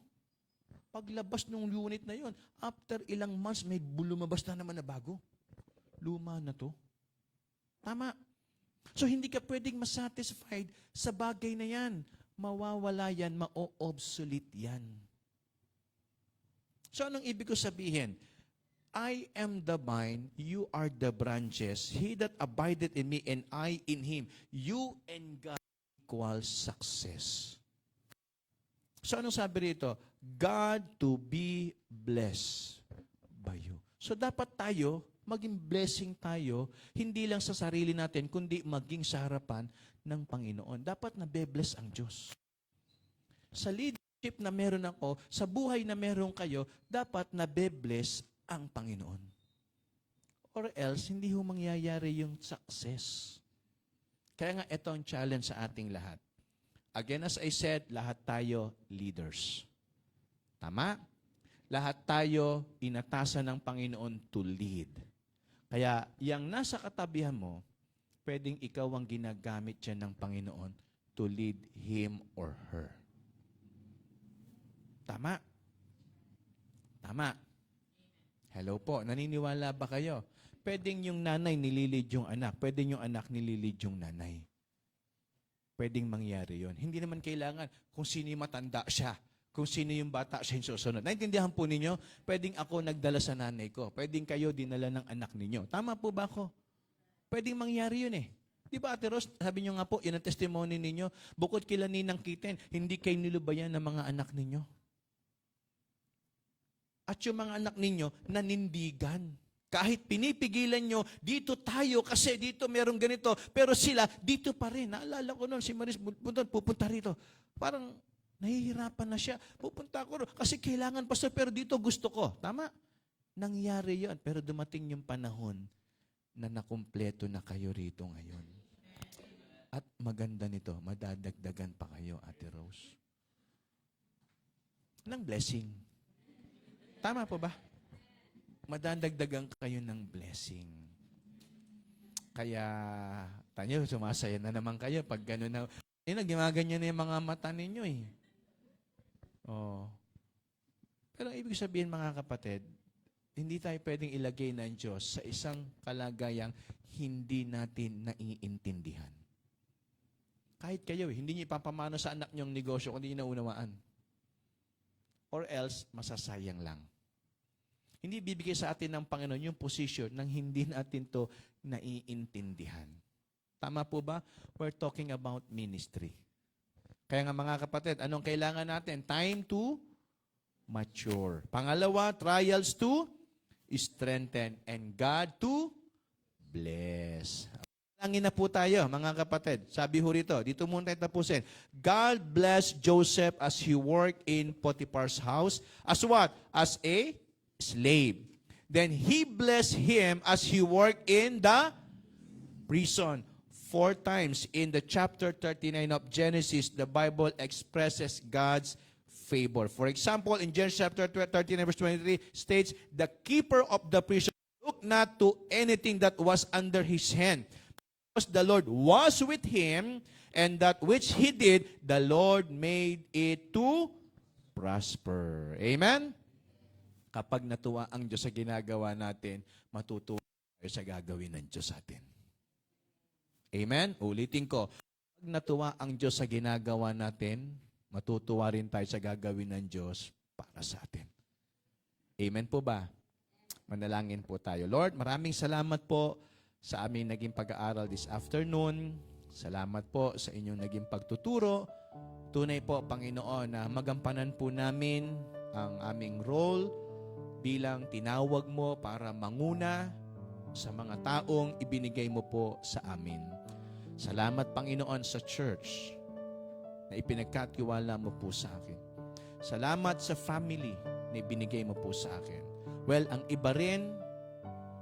Paglabas ng unit na yon, after ilang months, may lumabas na naman na bago. Luma na to. Tama. So, hindi ka pwedeng masatisfied sa bagay na yan. Mawawala yan, ma-obsolete yan. So, anong ibig ko sabihin? I am the vine, you are the branches. He that abideth in me and I in him. You and God equals success. So, anong sabi rito? God to be blessed by you. So, dapat tayo, maging blessing tayo, hindi lang sa sarili natin, kundi maging sa harapan ng Panginoon. Dapat nabe-bless ang Diyos. Sa leadership na meron ako, sa buhay na meron kayo, dapat nabe-bless ang Panginoon. Or else, hindi ho mangyayari yung success. Kaya nga, ito ang challenge sa ating lahat. Again, as I said, lahat tayo leaders. Tama? Lahat tayo inatasan ng Panginoon to lead. Kaya, yang nasa katabihan mo, pwedeng ikaw ang ginagamit dyan ng Panginoon to lead him or her. Tama? Tama. Hello po, naniniwala ba kayo? Pwedeng yung nanay nililid yung anak. Pwedeng yung anak nililid yung nanay. Pwedeng mangyari yon. Hindi naman kailangan kung sino yung matanda siya. Kung sino yung bata siya yung susunod. Naintindihan po ninyo? Pwedeng ako nagdala sa nanay ko. Pwedeng kayo dinala ng anak ninyo. Tama po ba ako? Pwedeng mangyari yun eh. Di ba, Ate Rose, sabi niyo nga po, yun ang testimony ninyo. Bukod kila Ninang Kiten, hindi kayo nilubayan ng mga anak ninyo. At yung mga anak ninyo, nanindigan. Kahit pinipigilan nyo, dito tayo kasi dito merong ganito. Pero sila, dito pa rin. Naalala ko noon, si Maris pupunta rito. Parang nahihirapan na siya. Pupunta ako kasi kailangan pastor, pero dito gusto ko. Tama? Nangyari yon. Pero dumating yung panahon na nakumpleto na kayo rito ngayon. At maganda nito, madadagdagan pa kayo, Ate Rose. Ng blessing. Tama po ba? Madadagdagan kayo ng blessing. Kaya, tanyo, sumasaya na naman kayo pag gano'n na. Gimaganyan na yung mga mata ninyo eh. Oh. Pero ibig sabihin mga kapatid, hindi tayo pwedeng ilagay ng Diyos sa isang kalagayang hindi natin naiintindihan. Kahit kayo, hindi niyo ipapamano sa anak niyong negosyo kung hindi niyo naunawaan. Or else, masasayang lang. Hindi bibigay sa atin ng Panginoon yung position nang hindi natin to naiintindihan. Tama po ba? We're talking about ministry. Kaya nga mga kapatid, anong kailangan natin? Time to mature. Pangalawa, trials to strengthen. And God to bless. Langin na po tayo, mga kapatid. Sabi ho rito, dito muna tayo tapusin. God blessed Joseph as he worked in Potiphar's house. As what? As a slave. Then he blessed him as he worked in the prison. 4 times in the chapter 39 of Genesis, the Bible expresses God's favor. For example, in Genesis chapter 39 verse 23 states, the keeper of the prison looked not to anything that was under his hand. Because the Lord was with him, and that which he did, the Lord made it to prosper. Amen? Kapag natuwa ang Diyos sa ginagawa natin, matutuwa tayo sa gagawin ng Diyos sa atin. Amen? Ulitin ko. Kapag natuwa ang Diyos sa ginagawa natin, matutuwa rin tayo sa gagawin ng Diyos para sa atin. Amen po ba? Manalangin po tayo. Lord, maraming salamat po sa aming naging pag-aaral this afternoon. Salamat po sa inyong naging pagtuturo. Tunay po, Panginoon, na magampanan po namin ang aming role bilang tinawag mo para manguna sa mga taong ibinigay mo po sa amin. Salamat, Panginoon, sa church na ipinagkatiwala mo po sa akin. Salamat sa family na ibinigay mo po sa akin. Well, ang iba rin,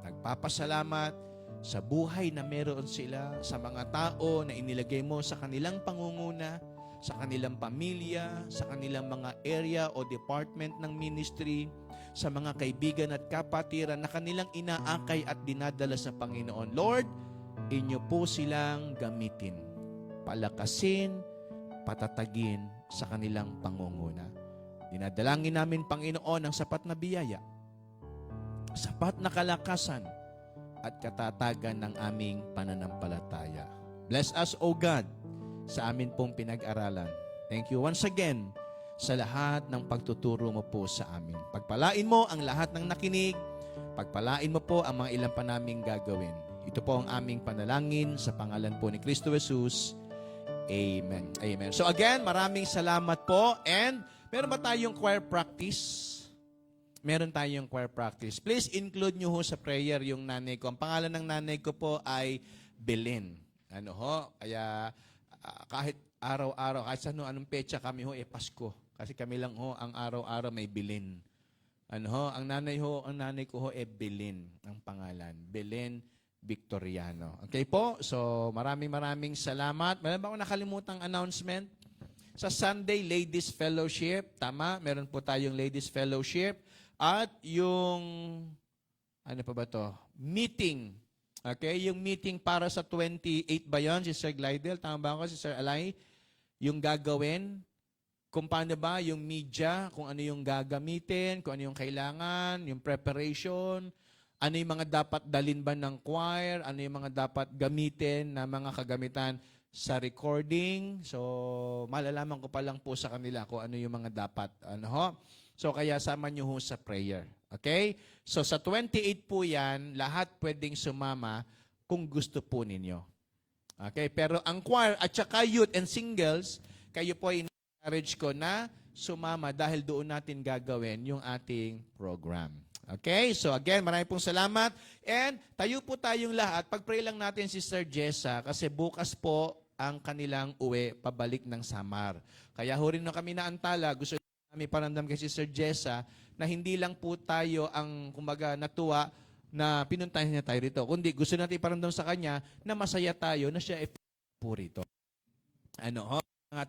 nagpapasalamat sa buhay na meron sila, sa mga tao na inilagay mo sa kanilang pangunguna, sa kanilang pamilya, sa kanilang mga area o department ng ministry, sa mga kaibigan at kapatiran na kanilang inaakay at dinadala sa Panginoon. Lord, inyo po silang gamitin, palakasin, patatagin sa kanilang pangunguna. Dinadalangin namin, Panginoon, ang sapat na biyaya, sapat na kalakasan, at katatagan ng aming pananampalataya. Bless us, O God, sa amin pong pinag-aralan. Thank you once again sa lahat ng pagtuturo mo po sa amin. Pagpalain mo ang lahat ng nakinig. Pagpalain mo po ang mga ilan pa naming gagawin. Ito po ang aming panalangin sa pangalan po ni Kristo Jesus. Amen. Amen. So again, maraming salamat po. And meron ba tayong choir practice? Meron tayong choir practice. Please include nyo ho sa prayer yung nanay ko. Ang pangalan ng nanay ko po ay Belen. Ano ho? Kaya kahit araw-araw, kahit sa anong pecha kami ho, Pasko. Kasi kami lang ho, ang araw-araw may Belen. Ano ho? Ang nanay ko ho, Belen ang pangalan. Belen Victoriano. Okay po? So, maraming salamat. Meron ba akong nakalimutang announcement? Sa Sunday, Ladies Fellowship. Tama? Meron po tayong Ladies Fellowship. At yung, ano pa ba to? Meeting. Okay? Yung meeting para sa 28 ba yun, si Sir Glidel? Tama ba ako, si Sir Alay? Yung gagawin, kung paano ba yung media, kung ano yung gagamitin, kung ano yung kailangan, yung preparation, ano yung mga dapat dalin ba ng choir, ano yung mga dapat gamitin na mga kagamitan sa recording. So, malalaman ko pa lang po sa kanila kung ano yung mga dapat. Ano ho? So, kaya sama nyo ho sa prayer. Okay? So, sa 28 po yan, lahat pwedeng sumama kung gusto po ninyo. Okay, pero ang choir at saka youth and singles, kayo po ay encourage ko na sumama dahil doon natin gagawin yung ating program. Okay, so again, marami pong salamat. And tayo po tayong lahat. Pag-pray lang natin si Sister Jessa kasi bukas po ang kanilang uwi pabalik ng Samar. Kaya ho rin na kami naantala. Gusto namin paramdam kay Sister Jessa na hindi lang po tayo ang kumbaga natuwa na pinuntahan niya tayo rito. Kundi gusto natin iparamdam sa kanya na masaya tayo na siya po rito.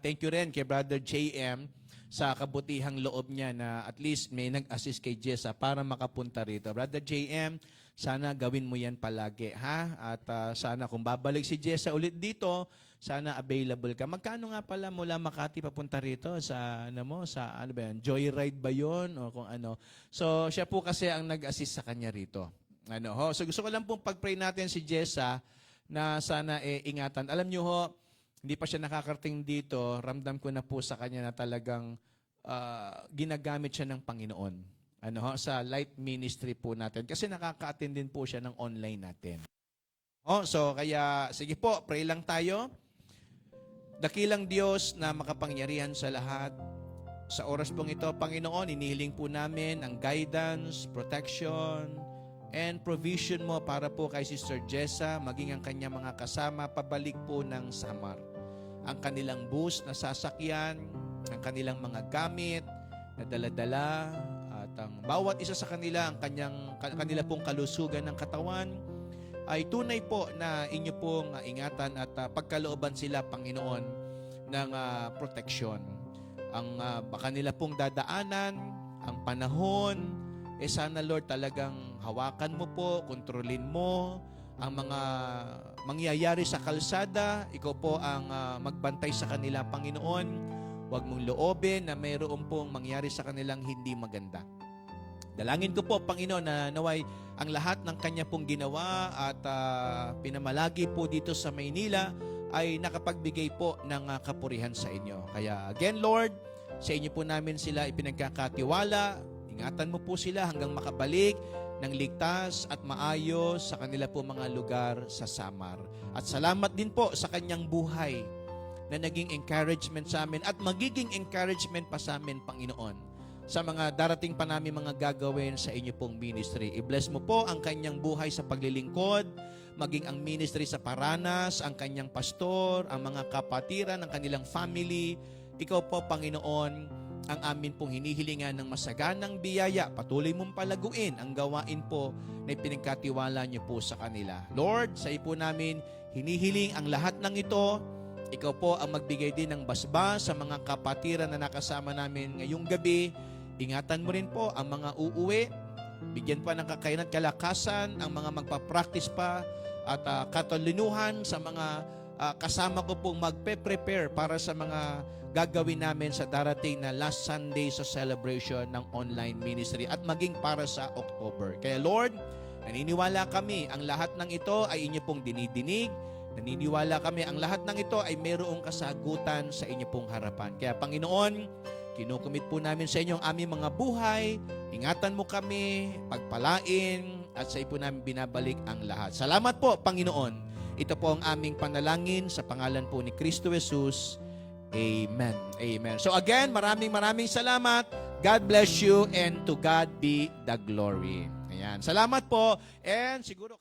Thank you rin kay Brother JM sa kabutihang loob niya na at least may nag-assist kay Jessa para makapunta rito. Brother JM, sana gawin mo yan palagi, ha? At sana kung babalik si Jessa ulit dito, sana available ka. Magkano nga pala mula Makati papunta rito sa ano ba yan? Joyride ba 'yon o kung ano? So siya po kasi ang nag-assist sa kanya rito. So gusto ko lang pong pag-pray natin si Jessa na sana ingatan. Alam niyo ho, hindi pa siya nakakarating dito, ramdam ko na po sa kanya na talagang ginagamit siya ng Panginoon. Sa light ministry po natin. Kasi nakaka-attend din po siya ng online natin. So kaya, sige po, pray lang tayo. Dakilang Diyos na makapangyarihan sa lahat. Sa oras pong ito, Panginoon, inihiling po namin ang guidance, protection, and provision mo para po kay Sister Jessa, maging ang kanyang mga kasama, pabalik po ng Samar. Ang kanilang bus na sasakyan, ang kanilang mga gamit na dala-dala, at ang bawat isa sa kanila, ang kanila pong kalusugan ng katawan, ay tunay po na inyo pong ingatan at pagkalooban sila, Panginoon, ng proteksyon. Ang kanila pong dadaanan, ang panahon, sana Lord talagang hawakan mo po, kontrolin mo ang mga mangyayari sa kalsada. Ikaw po ang magbantay sa kanila, Panginoon. Huwag mong loobin na mayroon pong mangyari sa kanilang hindi maganda. Dalangin ko po, Panginoon, na naway ang lahat ng Kanya pong ginawa at pinamalagi po dito sa Maynila ay nakapagbigay po ng kapurihan sa inyo. Kaya again, Lord, sa inyo po namin sila ipinagkakatiwala. Ingatan mo po sila hanggang makabalik ng ligtas at maayos sa kanila po mga lugar sa Samar. At salamat din po sa Kanyang buhay na naging encouragement sa amin at magiging encouragement pa sa amin, Panginoon, sa mga darating pa namin mga gagawin sa inyo pong ministry. I-bless mo po ang kanyang buhay sa paglilingkod, maging ang ministry sa Paranas, ang kanyang pastor, ang mga kapatiran, ang kanilang family. Ikaw po, Panginoon, ang amin pong hinihilingan ng masaganang biyaya. Patuloy mong palaguin ang gawain po na ipinagkatiwala niyo po sa kanila. Lord, sa iyo po namin hinihiling ang lahat ng ito. Ikaw po ang magbigay din ng basbas sa mga kapatiran na nakasama namin ngayong gabi. Ingatan mo rin po ang mga uuwi. Bigyan pa ng kakayanan at kalakasan ang mga magpa-practice pa at katalinuhan sa mga kasama ko pong magpe-prepare para sa mga gagawin namin sa darating na last Sunday sa celebration ng online ministry at maging para sa October. Kaya Lord, naniniwala kami ang lahat ng ito ay inyo pong dinidinig. Naniniwala kami ang lahat ng ito ay mayroong kasagutan sa inyo pong harapan. Kaya Panginoon, kinukumit po namin sa inyo ang aming mga buhay. Ingatan mo kami, pagpalain, at sa iyo po namin binabalik ang lahat. Salamat po, Panginoon. Ito po ang aming panalangin sa pangalan po ni Kristo Jesus. Amen. Amen. So again, maraming salamat. God bless you and to God be the glory. Ayan. Salamat po. And siguro